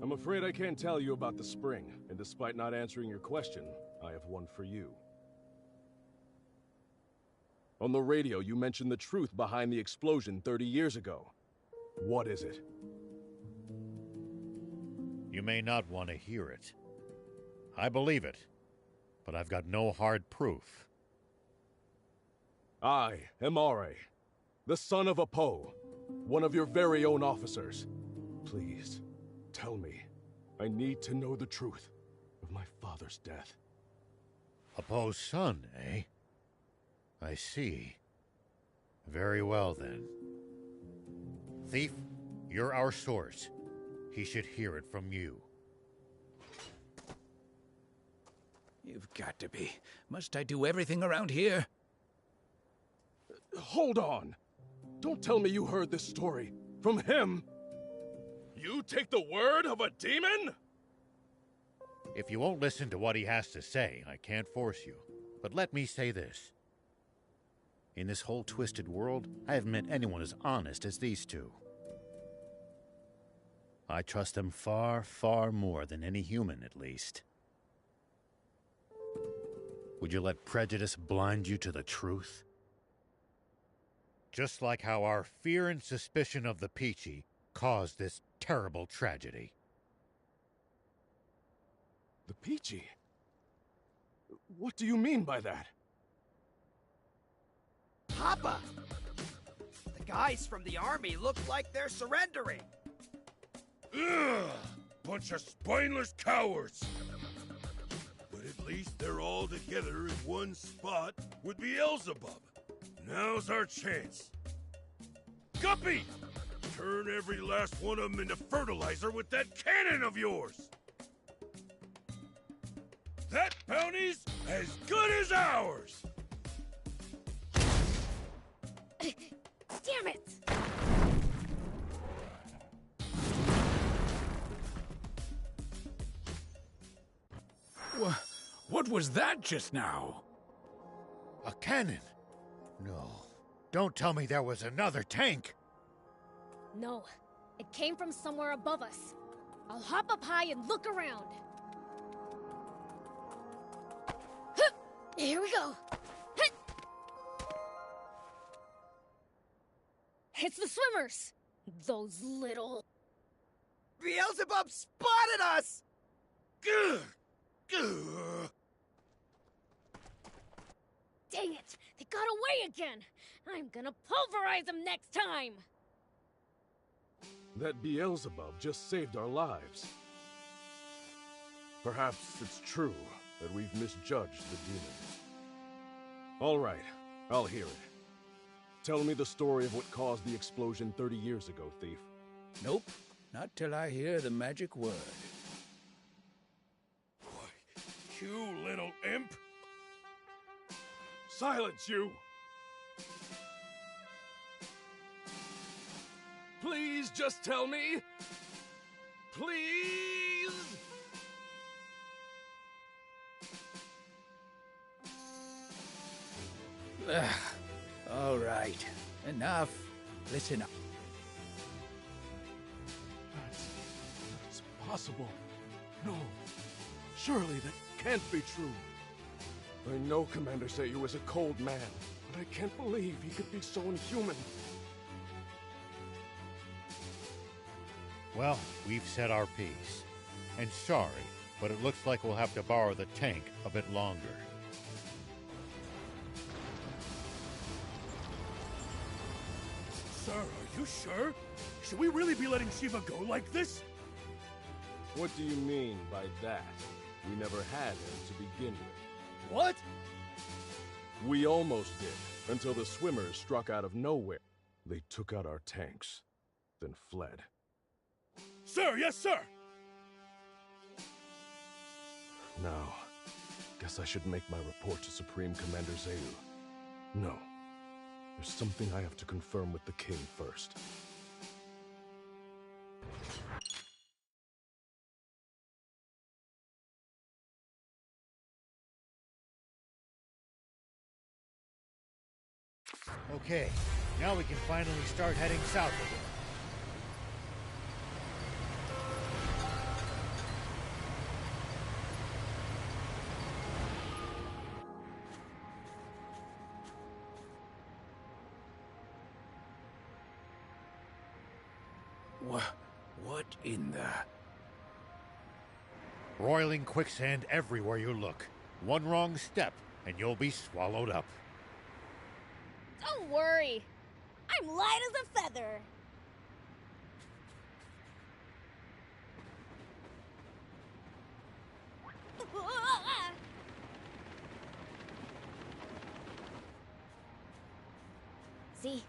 I'm afraid I can't tell you about the spring, and despite not answering your question, I have one for you. On the radio, you mentioned the truth behind the explosion 30 years ago. What is it? You may not want to hear it. I believe it, but I've got no hard proof. I am Are, the son of Apo, one of your very own officers. Please, tell me. I need to know the truth of my father's death. Apo's son, eh? I see. Very well, then. Thief, you're our source. He should hear it from you. You've got to be. Must I do everything around here? Hold on! Don't tell me you heard this story from him! You take the word of a demon? If you won't listen to what he has to say, I can't force you. But let me say this. In this whole twisted world, I haven't met anyone as honest as these two. I trust them far, far more than any human, at least. Would you let prejudice blind you to the truth? Just like how our fear and suspicion of the Peachy caused this terrible tragedy. The Peachy? What do you mean by that? Papa! The guys from the army look like they're surrendering. Ugh! Bunch of spineless cowards! But at least they're all together in one spot with Beelzebub. Now's our chance. Guppy! Turn every last one of them into fertilizer with that cannon of yours! That bounty's as good as ours! Damn it! What was that just now? A cannon? No. Don't tell me there was another tank! No, it came from somewhere above us. I'll hop up high and look around. Huh! Here we go. Huh! It's the swimmers! Those little... Beelzebub spotted us! Gah! Gah! Dang it! They got away again! I'm gonna pulverize them next time! That Beelzebub just saved our lives. Perhaps it's true that we've misjudged the demon. All right, I'll hear it. Tell me the story of what caused the explosion 30 years ago, Thief. Nope, not till I hear the magic word. You little imp! Silence, you! Please just tell me. Please? All right, enough. Listen up. That's possible. No. Surely that can't be true. I know Commander Zayu is a cold man, but I can't believe he could be so inhuman. Well, we've said our piece. And sorry, but it looks like we'll have to borrow the tank a bit longer. Sir, are you sure? Should we really be letting Shiva go like this? What do you mean by that? We never had him to begin with. What? We almost did, until the swimmers struck out of nowhere. They took out our tanks, then fled. Sir, yes, sir! Now, guess I should make my report to Supreme Commander Zayu. No. There's something I have to confirm with the king first. Okay, now we can finally start heading south again. What in the... Roiling quicksand everywhere you look. One wrong step, and you'll be swallowed up. Don't worry. I'm light as a feather. See?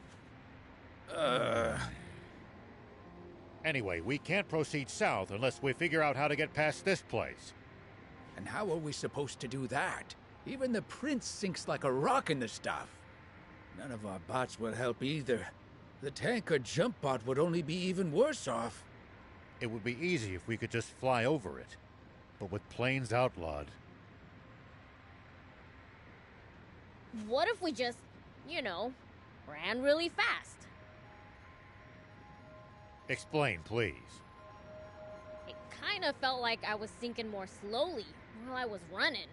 Anyway, we can't proceed south unless we figure out how to get past this place. And how are we supposed to do that? Even the prince sinks like a rock in the stuff. None of our bots will help either. The tank or jump bot would only be even worse off. It would be easy if we could just fly over it. But with planes outlawed... What if we just, you know, ran really fast? Explain, please. It kind of felt like I was sinking more slowly while I was running.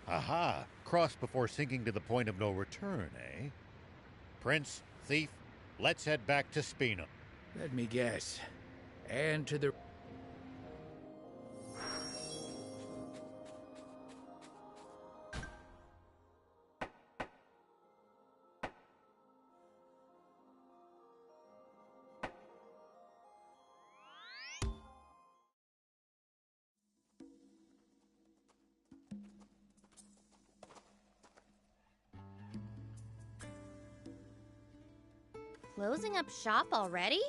Aha! Cross before sinking to the point of no return, eh? Prince, Thief, let's head back to Spina. Let me guess. And to the... Closing up shop already?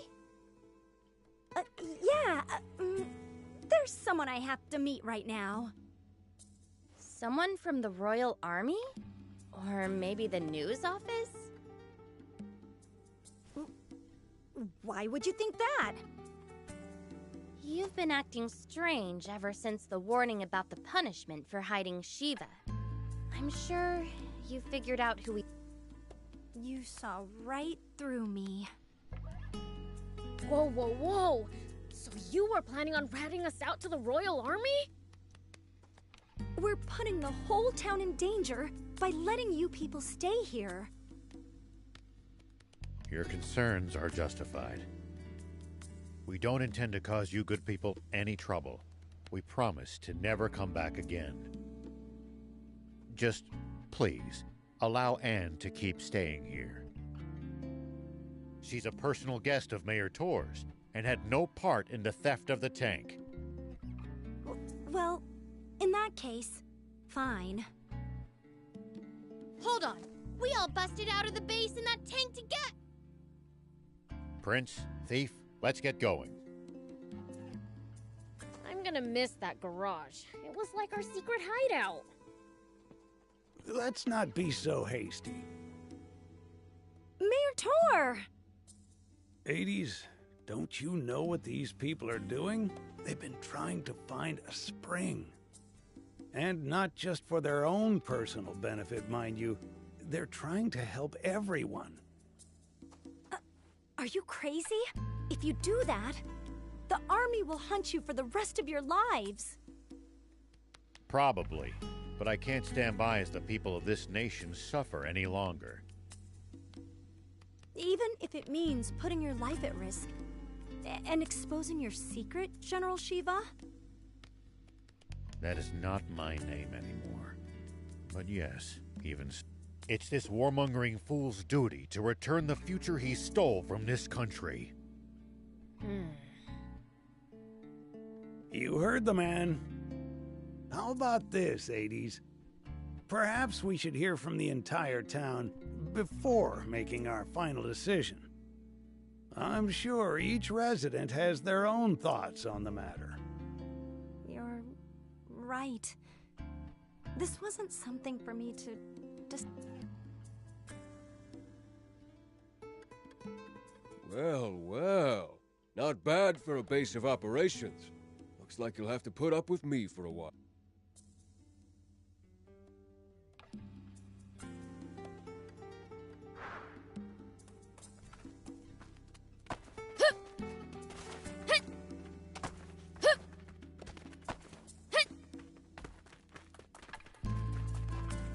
Yeah, there's someone I have to meet right now. Someone from the Royal Army? Or maybe the news office? Why would you think that? You've been acting strange ever since the warning about the punishment for hiding Shiva. I'm sure you figured out who we... You saw right through me. Whoa, whoa, whoa! So you were planning on ratting us out to the Royal Army? We're putting the whole town in danger by letting you people stay here. Your concerns are justified. We don't intend to cause you good people any trouble. We promise to never come back again. Just, please, allow Anne to keep staying here. She's a personal guest of Mayor Tor's and had no part in the theft of the tank. Well, in that case, fine. Hold on! We all busted out of the base in that tank to get... Prince, Thief, let's get going. I'm gonna miss that garage. It was like our secret hideout. Let's not be so hasty. Mayor Tor! 80s, don't you know what these people are doing? They've been trying to find a spring. And not just for their own personal benefit, mind you. They're trying to help everyone. Are you crazy? If you do that, the army will hunt you for the rest of your lives. Probably. But I can't stand by as the people of this nation suffer any longer. Even if it means putting your life at risk and exposing your secret, General Shiva? That is not my name anymore. But yes, it's this warmongering fool's duty to return the future he stole from this country. You heard the man. How about this, 80s? Perhaps we should hear from the entire town before making our final decision. I'm sure each resident has their own thoughts on the matter. You're right. This wasn't something for me to just... Well, well. Not bad for a base of operations. Looks like you'll have to put up with me for a while.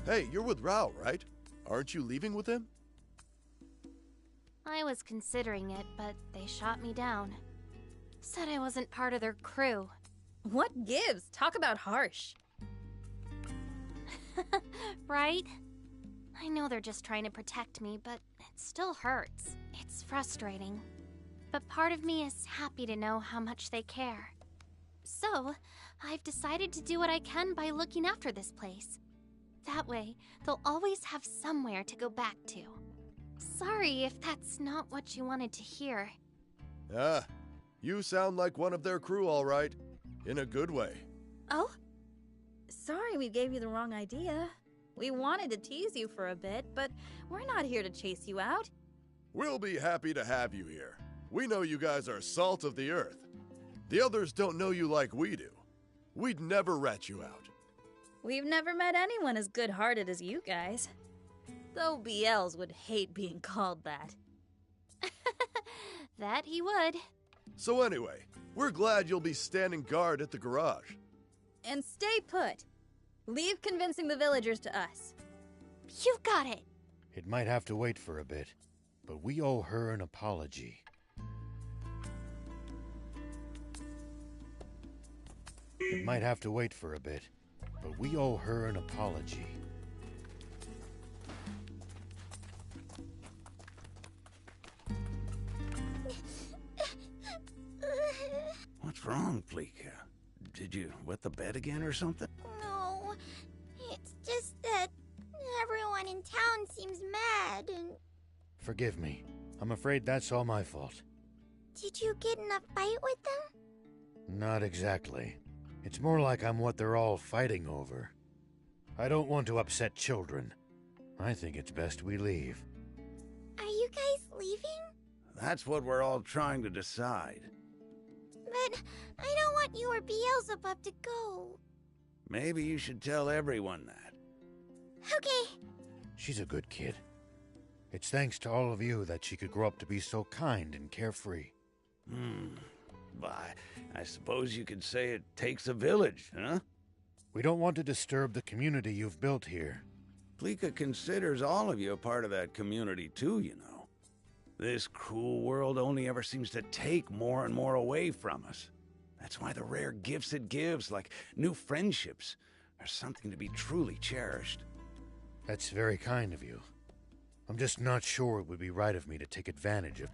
Hey, you're with Rao, right? Aren't you leaving with him? I was considering it, but they shot me down. Said I wasn't part of their crew. What gives? Talk about harsh. Right? I know they're just trying to protect me, but it still hurts. It's frustrating. But part of me is happy to know how much they care. So, I've decided to do what I can by looking after this place. That way, they'll always have somewhere to go back to. Sorry if that's not what you wanted to hear. Ah, you sound like one of their crew, all right. In a good way. Oh? Sorry we gave you the wrong idea. We wanted to tease you for a bit, but we're not here to chase you out. We'll be happy to have you here. We know you guys are salt of the earth. The others don't know you like we do. We'd never rat you out. We've never met anyone as good-hearted as you guys. Though BLs would hate being called that. That he would. So anyway, we're glad you'll be standing guard at the garage. And stay put. Leave convincing the villagers to us. You got it. It might have to wait for a bit, but we owe her an apology. It might have to wait for a bit, but we owe her an apology. What's wrong, Pleeka? Did you wet the bed again or something? No, it's just that everyone in town seems mad and... Forgive me. I'm afraid that's all my fault. Did you get in a fight with them? Not exactly. It's more like I'm what they're all fighting over. I don't want to upset children. I think it's best we leave. Are you guys leaving? That's what we're all trying to decide. But I don't want you or Beelzebub to go. Maybe you should tell everyone that. Okay. She's a good kid. It's thanks to all of you that she could grow up to be so kind and carefree. Why, I suppose you could say it takes a village, huh? We don't want to disturb the community you've built here. Pleeka considers all of you a part of that community too, you know. This cruel world only ever seems to take more and more away from us. That's why the rare gifts it gives, like new friendships, are something to be truly cherished. That's very kind of you. I'm just not sure it would be right of me to take advantage of...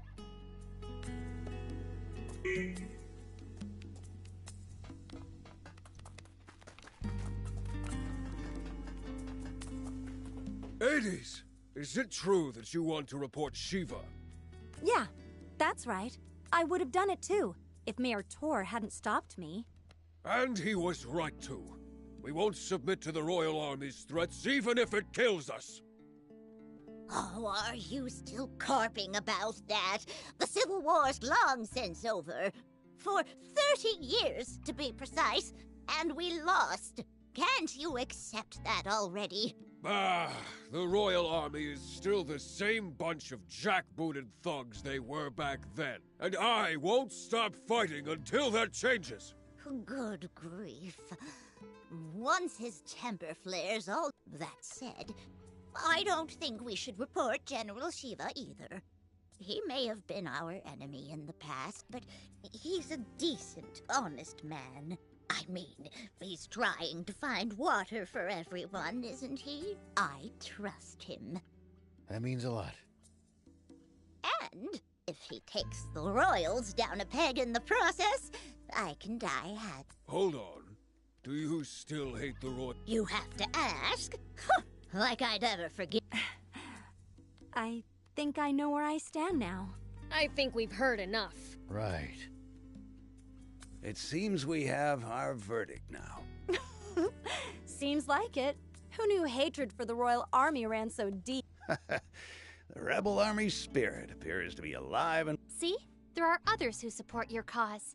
Hades, is it true that you want to report Shiva? Yeah, that's right. I would have done it too, if Mayor Tor hadn't stopped me. And he was right too. We won't submit to the Royal Army's threats, even if it kills us. Oh, are you still carping about that? The Civil War's long since over. For 30 years, to be precise, and we lost. Can't you accept that already? Ah, the Royal Army is still the same bunch of jackbooted thugs they were back then. And I won't stop fighting until that changes. Good grief. Once his temper flares, all that said, I don't think we should report General Shiva either. He may have been our enemy in the past, but he's a decent, honest man. I mean, he's trying to find water for everyone, isn't he? I trust him. That means a lot. And if he takes the Royals down a peg in the process, I can die happy. Hold on. Do you still hate the Royals? You have to ask? Like I'd ever forget. I think I know where I stand now. I think we've heard enough. Right. It seems we have our verdict now. Seems like it. Who knew hatred for the Royal Army ran so deep? The Rebel Army spirit appears to be alive and... See? There are others who support your cause.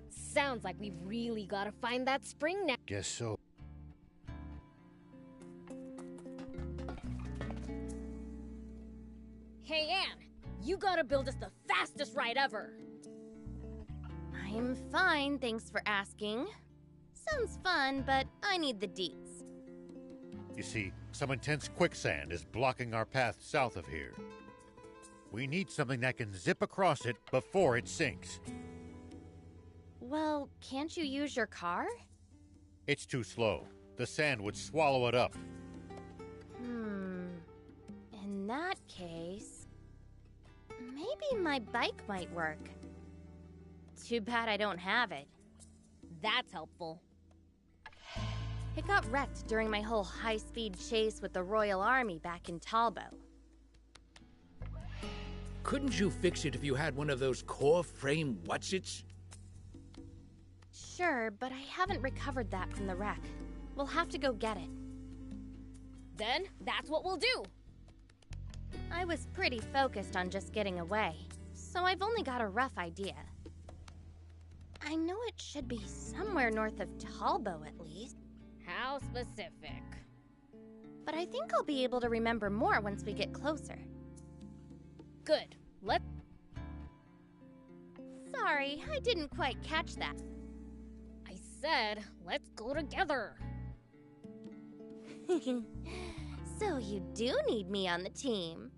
Sounds like we've really gotta find that spring now. Guess so. Hey, Anne, you gotta build us the fastest ride ever. I'm fine, thanks for asking. Sounds fun, but I need the deets. You see, some intense quicksand is blocking our path south of here. We need something that can zip across it before it sinks. Well, can't you use your car? It's too slow. The sand would swallow it up. In that case, maybe my bike might work. Too bad I don't have it. That's helpful. It got wrecked during my whole high-speed chase with the Royal Army back in Talbot. Couldn't you fix it if you had one of those core frame whatsits? Sure, but I haven't recovered that from the wreck. We'll have to go get it. Then, that's what we'll do. I was pretty focused on just getting away, so I've only got a rough idea. I know it should be somewhere north of Talbot at least. How specific? But I think I'll be able to remember more once we get closer. Good. Sorry, I didn't quite catch that. I said, let's go together. So you do need me on the team.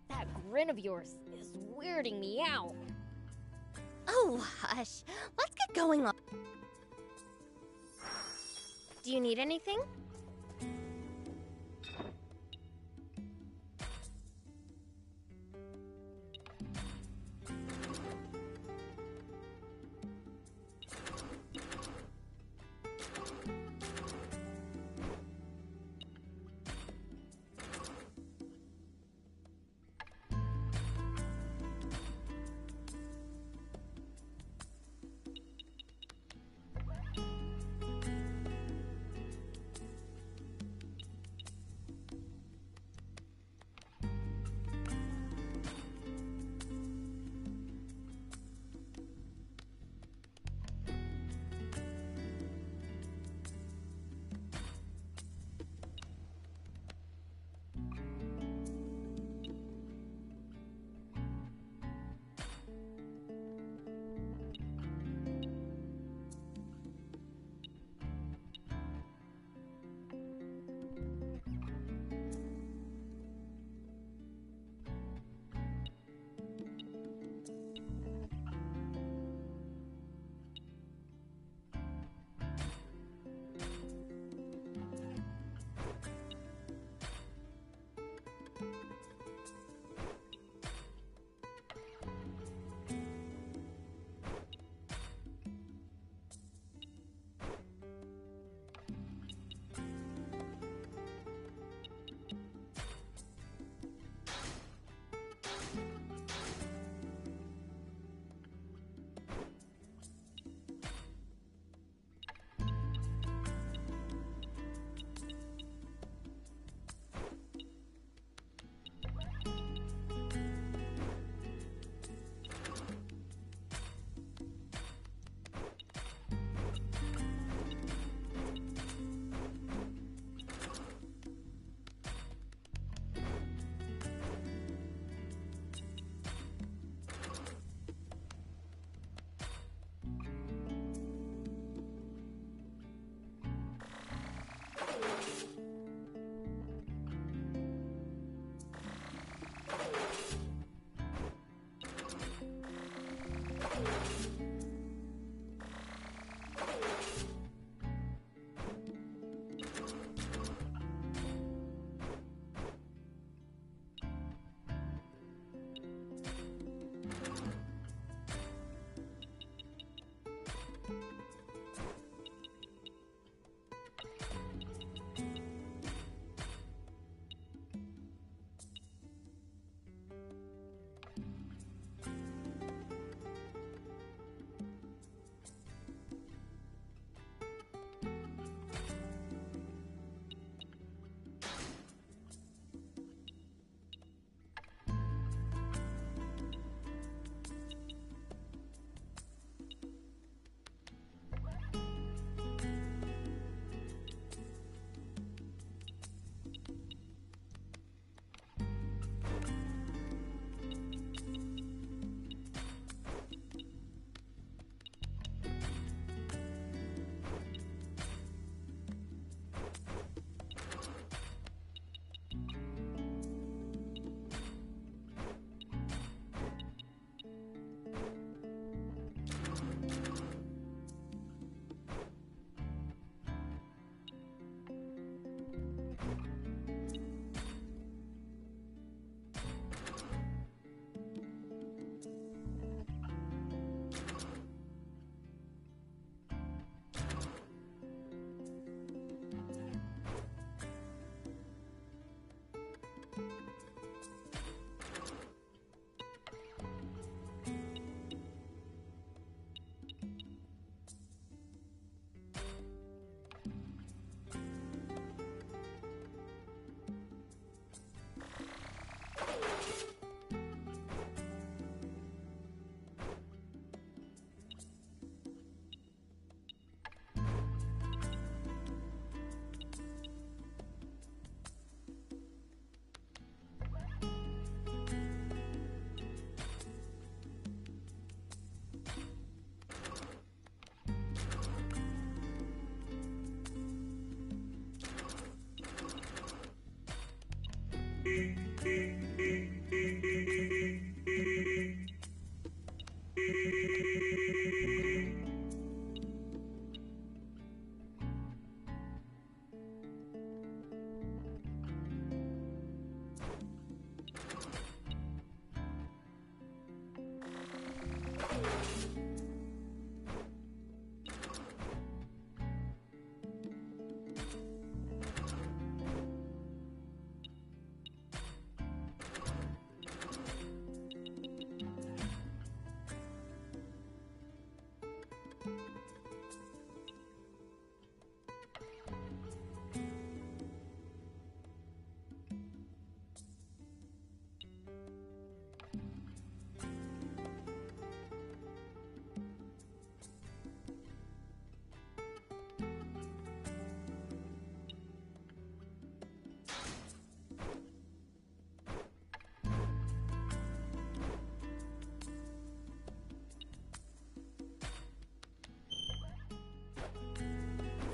That grin of yours is weirding me out. Oh, hush. Let's get going on. Do you need anything?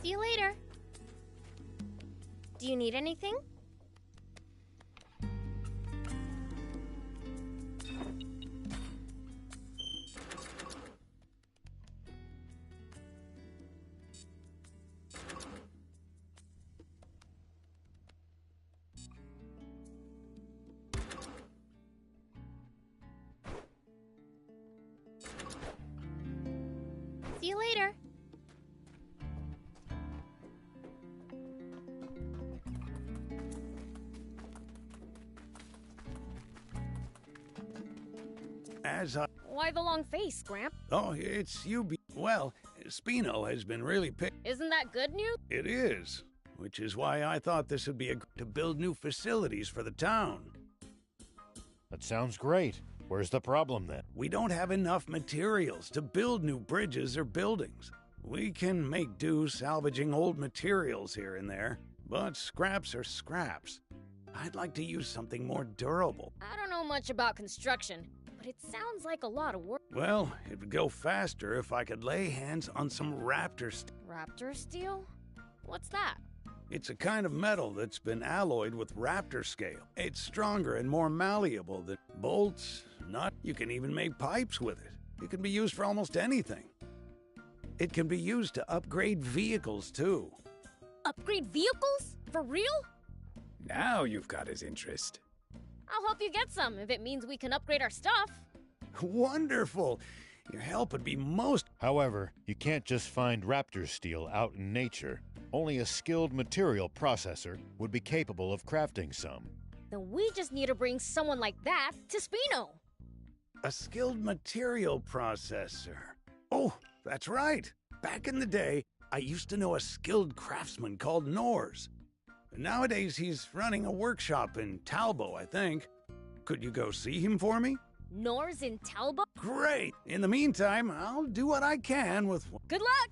See you later. Do you need anything? See you later. Why the long face, Gramp? Oh, it's you. Well, Spino has been really Isn't that good news? It is, which is why I thought this would be to build new facilities for the town. That sounds great. Where's the problem then? We don't have enough materials to build new bridges or buildings. We can make do salvaging old materials here and there, but scraps are scraps. I'd like to use something more durable. I don't know much about construction, but it sounds like a lot of work. Well, it would go faster if I could lay hands on some raptor steel. Raptor steel? What's that? It's a kind of metal that's been alloyed with raptor scale. It's stronger and more malleable than bolts, nuts. You can even make pipes with it. It can be used for almost anything. It can be used to upgrade vehicles, too. Upgrade vehicles? For real? Now you've got his interest. I'll help you get some if it means we can upgrade our stuff. Wonderful! Your help would be most... However, you can't just find raptor steel out in nature. Only a skilled material processor would be capable of crafting some. Then we just need to bring someone like that to Spino. A skilled material processor. Oh, that's right. Back in the day, I used to know a skilled craftsman called Nors. Nowadays, he's running a workshop in Talbot, I think. Could you go see him for me? Nors in Talbot? Great! In the meantime, I'll do what I can with... Good luck!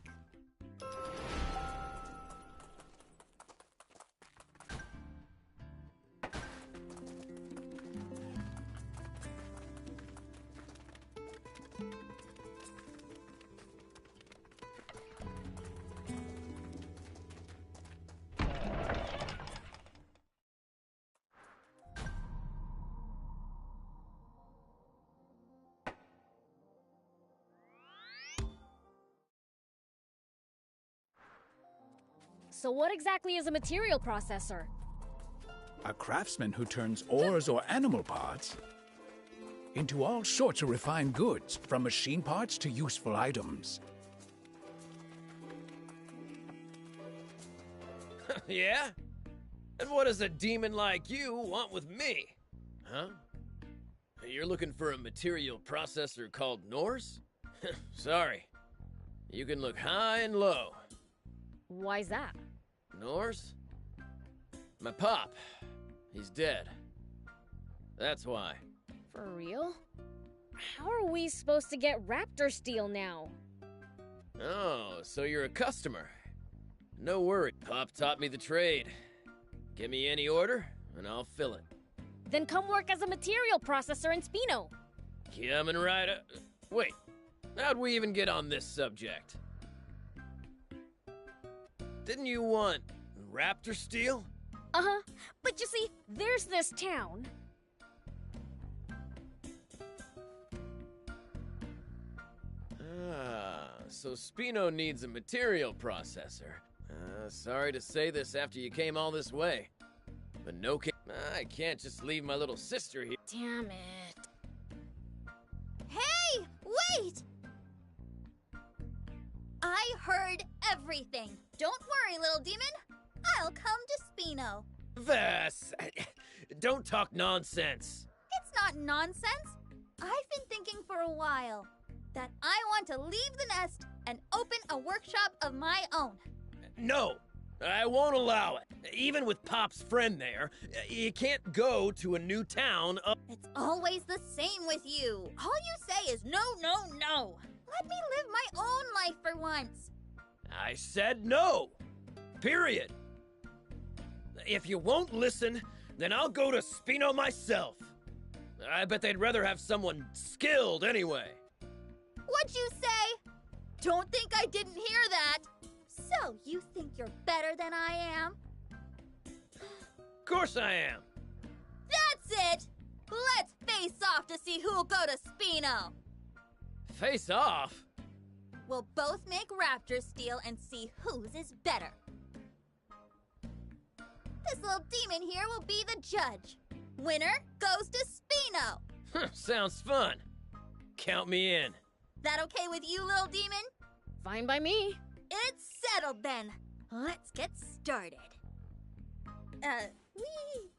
So what exactly is a material processor? A craftsman who turns ores or animal parts into all sorts of refined goods, from machine parts to useful items. Yeah? And what does a demon like you want with me? Huh? You're looking for a material processor called Norse? Sorry. You can look high and low. Why's that? Norse? My pop. He's dead. That's why. For real? How are we supposed to get raptor steel now? Oh, so you're a customer. No worry. Pop taught me the trade. Give me any order, and I'll fill it. Then come work as a material processor in Spino. Coming right up. Wait, how'd we even get on this subject? Didn't you want raptor steel? Uh-huh, but you see, there's this town. Ah, so Spino needs a material processor. Sorry to say this after you came all this way. But no, I can't just leave my little sister here. Damn it. Hey, wait! I heard everything. Don't worry, little demon. I'll come to Spino. Vass, don't talk nonsense. It's not nonsense. I've been thinking for a while that I want to leave the nest and open a workshop of my own. No, I won't allow it. Even with Pop's friend there, you can't go to a new town. It's always the same with you. All you say is no, no, no. Let me live my own life for once. I said no. Period. If you won't listen, then I'll go to Spino myself. I bet they'd rather have someone skilled anyway. What'd you say? Don't think I didn't hear that. So, you think you're better than I am? Of course I am. That's it! Let's face off to see who'll go to Spino! Face off? We'll both make raptor steel and see whose is better. This little demon here will be the judge. Winner goes to Spino! Sounds fun. Count me in. That okay with you, little demon? Fine by me. It's settled then. Let's get started. Wee.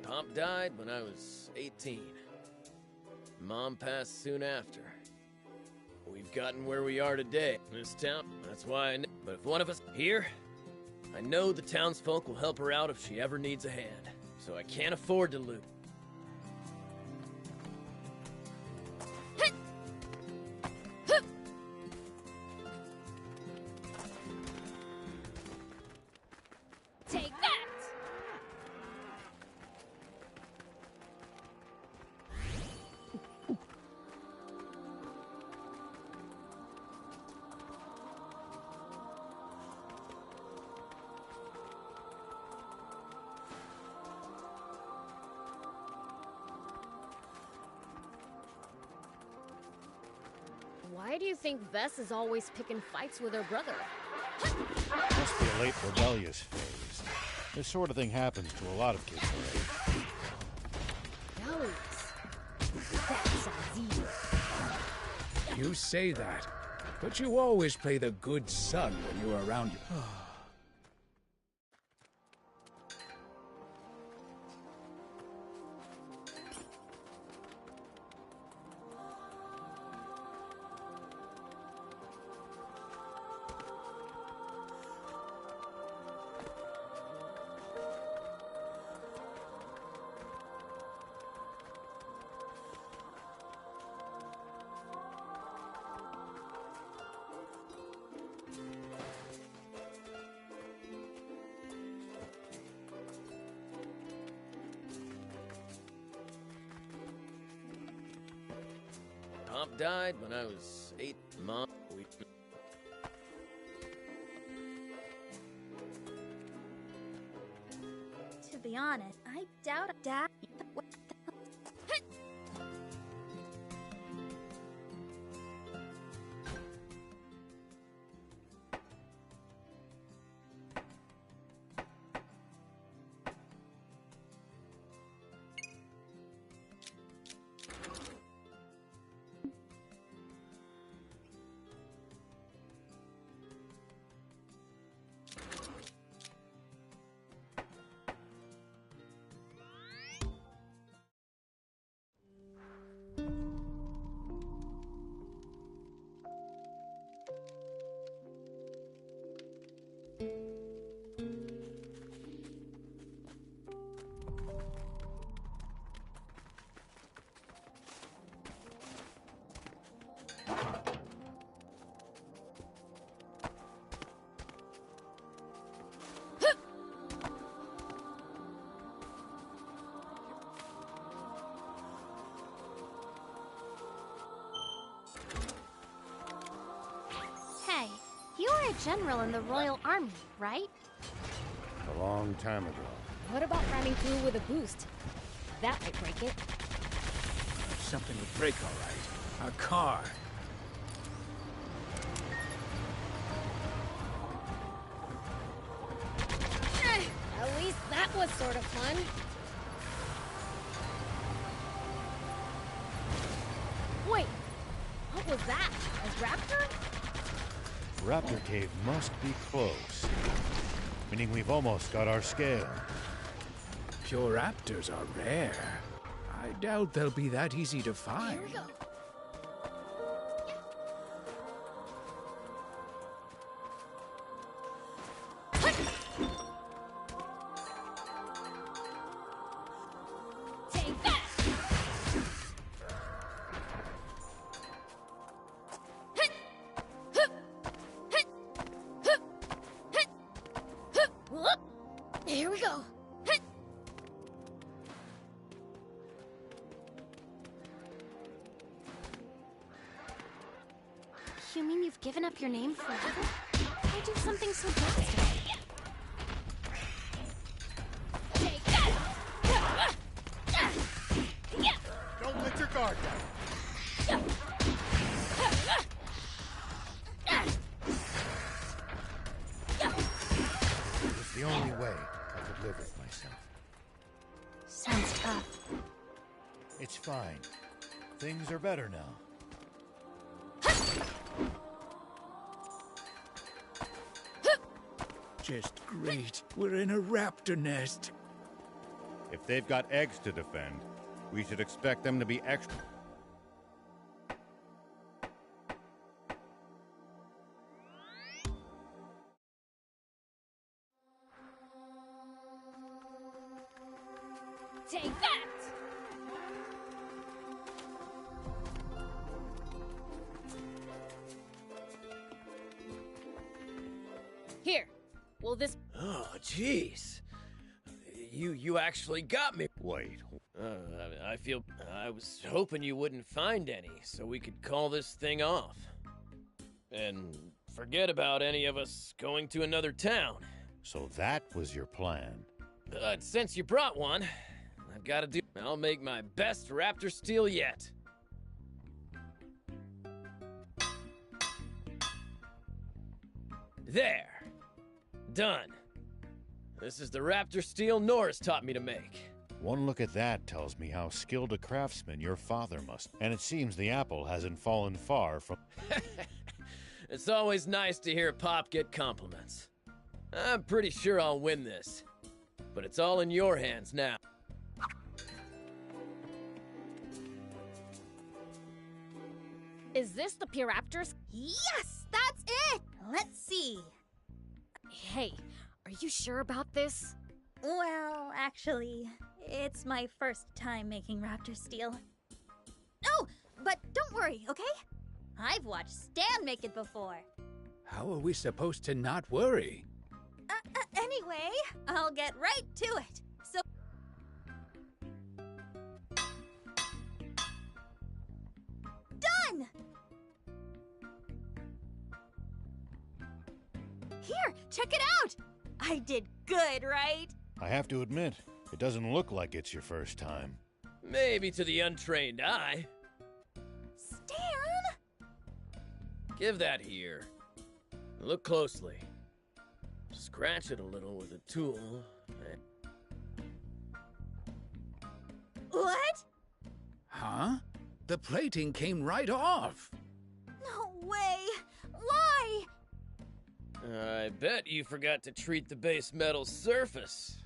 Pop died when I was 18. Mom passed soon after. We've gotten where we are today in this town. That's why I know. But if one of us here, I know the townsfolk will help her out if she ever needs a hand. So I can't afford to lose. Take that! Why do you think Vess is always picking fights with her brother? Must be a late rebellious phase. This sort of thing happens to a lot of kids our age. Rebellious? That sounds evil. You say that, but you always play the good son when you're around you. Pop died when I was 8. Mom, To be honest, I doubt Dad. Hey, you were a general in the Royal Army, right? A long time ago. What about ramming through with a boost? That might break it. Something would break, all right. A car. At least that was sort of fun. Wait, what was that? A raptor? Raptor Cave must be close. Meaning we've almost got our scale. Pure raptors are rare. I doubt they'll be that easy to find. Here we go. Take that! Here we go. You mean you've given up your name forever? Why do something so drastic? Don't let your guard down. It's the only way I could live with myself. Sounds tough. It's fine. Things are better now. Just great. We're in a raptor nest. If they've got eggs to defend, we should expect them to be extra. Take that! Here, will this... Oh, jeez. You actually got me. Wait. I was hoping you wouldn't find any, so we could call this thing off. And forget about any of us going to another town. So that was your plan. But since you brought one, I've got to do... I'll make my best raptor steel yet. There. Done. This is the raptor steel Norris taught me to make. One look at that tells me how skilled a craftsman your father must. And it seems the apple hasn't fallen far from... It's always nice to hear Pop get compliments. I'm pretty sure I'll win this. But it's all in your hands now. Is this the Puraptors? Yes, that's it! Let's see. Hey, are you sure about this? Well, actually, it's my first time making raptor steel. Oh, but don't worry, okay? I've watched Stan make it before. How are we supposed to not worry? Anyway, I'll get right to it. So... Done! Here, check it out! I did good, right? I have to admit, it doesn't look like it's your first time. Maybe to the untrained eye. Stan! Give that here. Look closely. Scratch it a little with a tool. What? Huh? The plating came right off. No way! Why? I bet you forgot to treat the base metal surface.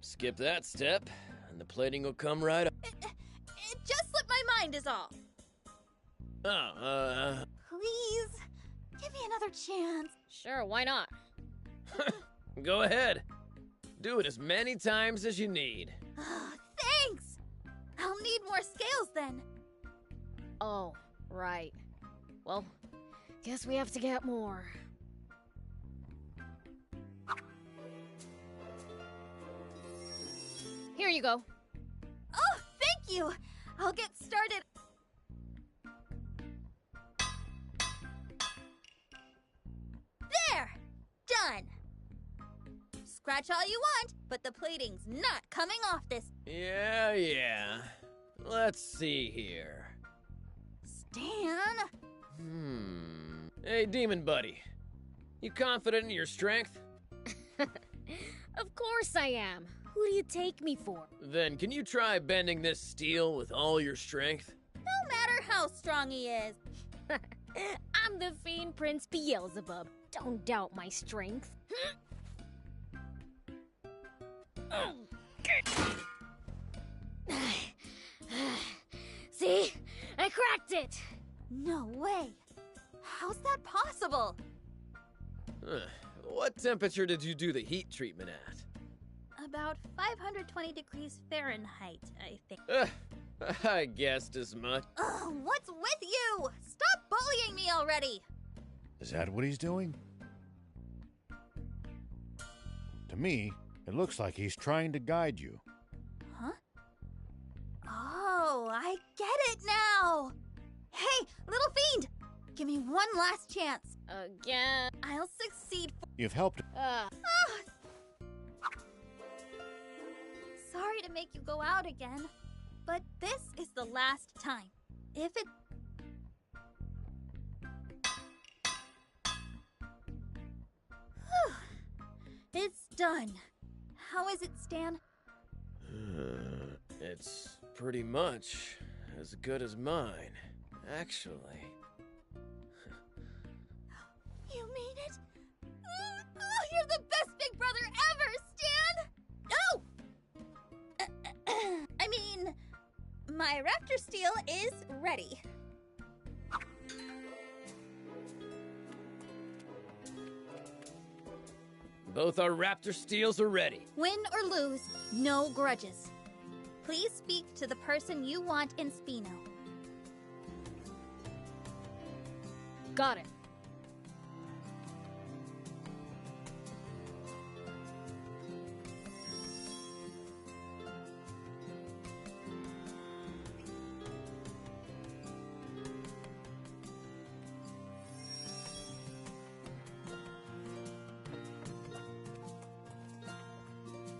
Skip that step, and the plating will come right up. It just slipped my mind is all. Please, give me another chance. Sure, why not? Go ahead. Do it as many times as you need. Thanks! I'll need more scales then. Oh, right. Well, guess we have to get more. Here you go. Oh, thank you! I'll get started. There! Done! Scratch all you want, but the plating's not coming off this. Yeah. Let's see here. Stan? Hey, Demon Buddy. You confident in your strength? Of course I am. Who do you take me for? Then can you try bending this steel with all your strength? No matter how strong he is. I'm the Fiend Prince Beelzebub. Don't doubt my strength. See? I cracked it! No way! How's that possible? What temperature did you do the heat treatment at? About 520 degrees Fahrenheit, I think. I guessed as much. What's with you? Stop bullying me already! Is that what he's doing? To me, it looks like he's trying to guide you. Huh? Oh, I get it now! Hey, little fiend! Give me one last chance. Again. I'll succeed. You've helped. Sorry to make you go out again, but this is the last time. If it... It's done. How is it, Stan? It's pretty much as good as mine, actually. You mean it? Oh, you're the best big brother ever, Stan! Oh! I mean, my Raptor Steel is ready. Both our Raptor Steels are ready. Win or lose, no grudges. Please speak to the person you want in Spino. Got it.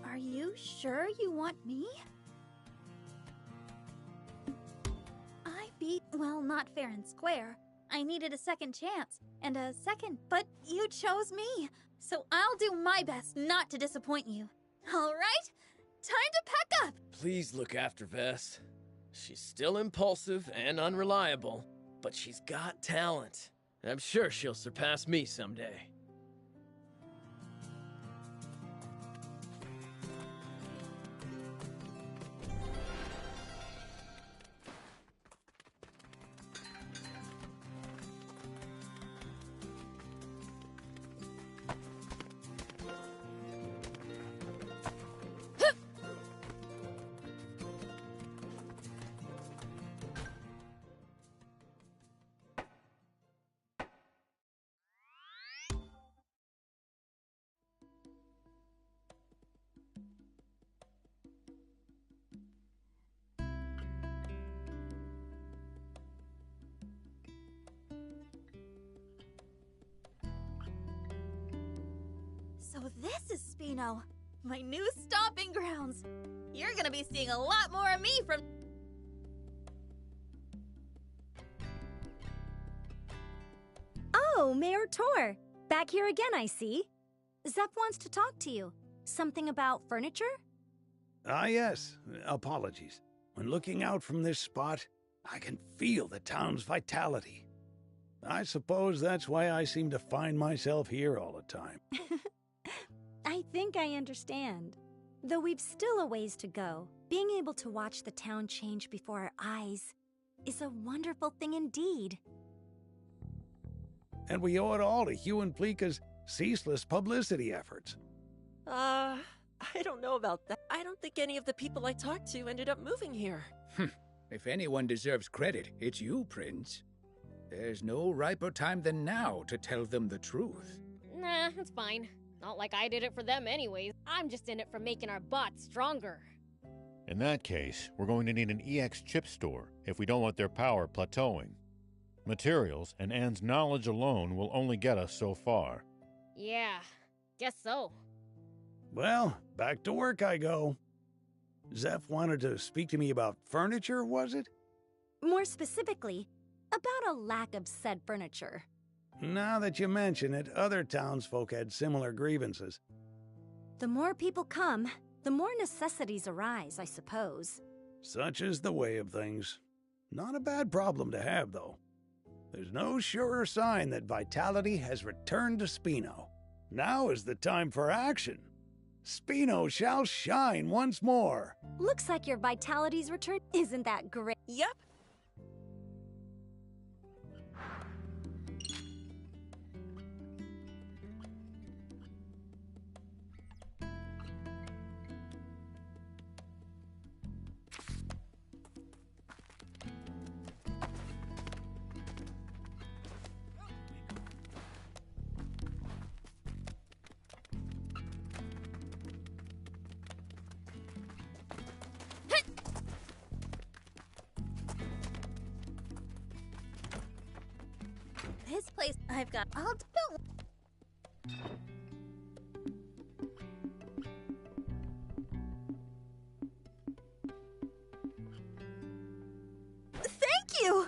Are you sure you want me? I beat, well, not fair and square. I needed a second chance, and a second, but you chose me. So I'll do my best not to disappoint you. All right? Time to pack up! Please look after Vess. She's still impulsive and unreliable, but she's got talent. I'm sure she'll surpass me someday. So this is Spino, my new stomping grounds. You're gonna be seeing a lot more of me from... Oh, Mayor Tor. Back here again, I see. Zeph wants to talk to you. Something about furniture? Ah, yes. Apologies. When looking out from this spot, I can feel the town's vitality. I suppose that's why I seem to find myself here all the time. I think I understand. Though we've still a ways to go, being able to watch the town change before our eyes is a wonderful thing indeed. And we owe it all to Hugh and Pleeka's ceaseless publicity efforts. I don't know about that. I don't think any of the people I talked to ended up moving here. If anyone deserves credit, it's you, Prince. There's no riper time than now to tell them the truth. Nah, it's fine. Not like I did it for them anyways. I'm just in it for making our bots stronger. In that case, we're going to need an EX chip store if we don't want their power plateauing. Materials and Anne's knowledge alone will only get us so far. Yeah, guess so. Well, back to work I go. Zeph wanted to speak to me about furniture, was it? More specifically, about a lack of said furniture. Now that you mention it, other townsfolk had similar grievances. The more people come, the more necessities arise, I suppose. Such is the way of things. Not a bad problem to have, though. There's no surer sign that vitality has returned to Spino. Now is the time for action. Spino shall shine once more. Looks like your vitality's returned. Isn't that great? Yep. I've got. I'll do. Thank you!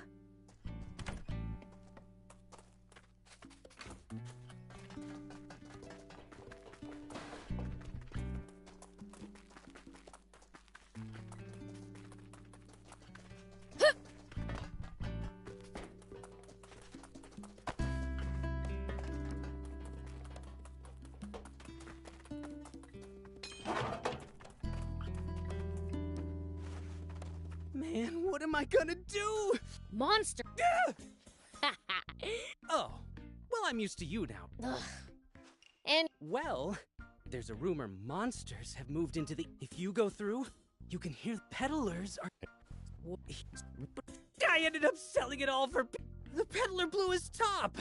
Man, what am I gonna do? Monster! Oh, well, I'm used to you now. Ugh. And well, there's a rumor monsters have moved into the. If you go through, you can hear peddlers are. I ended up selling it all for. The peddler blew his top.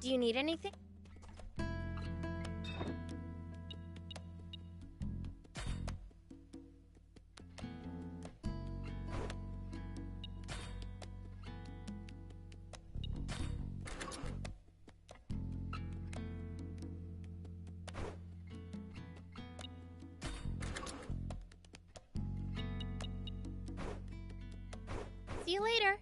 Do you need anything? See you later.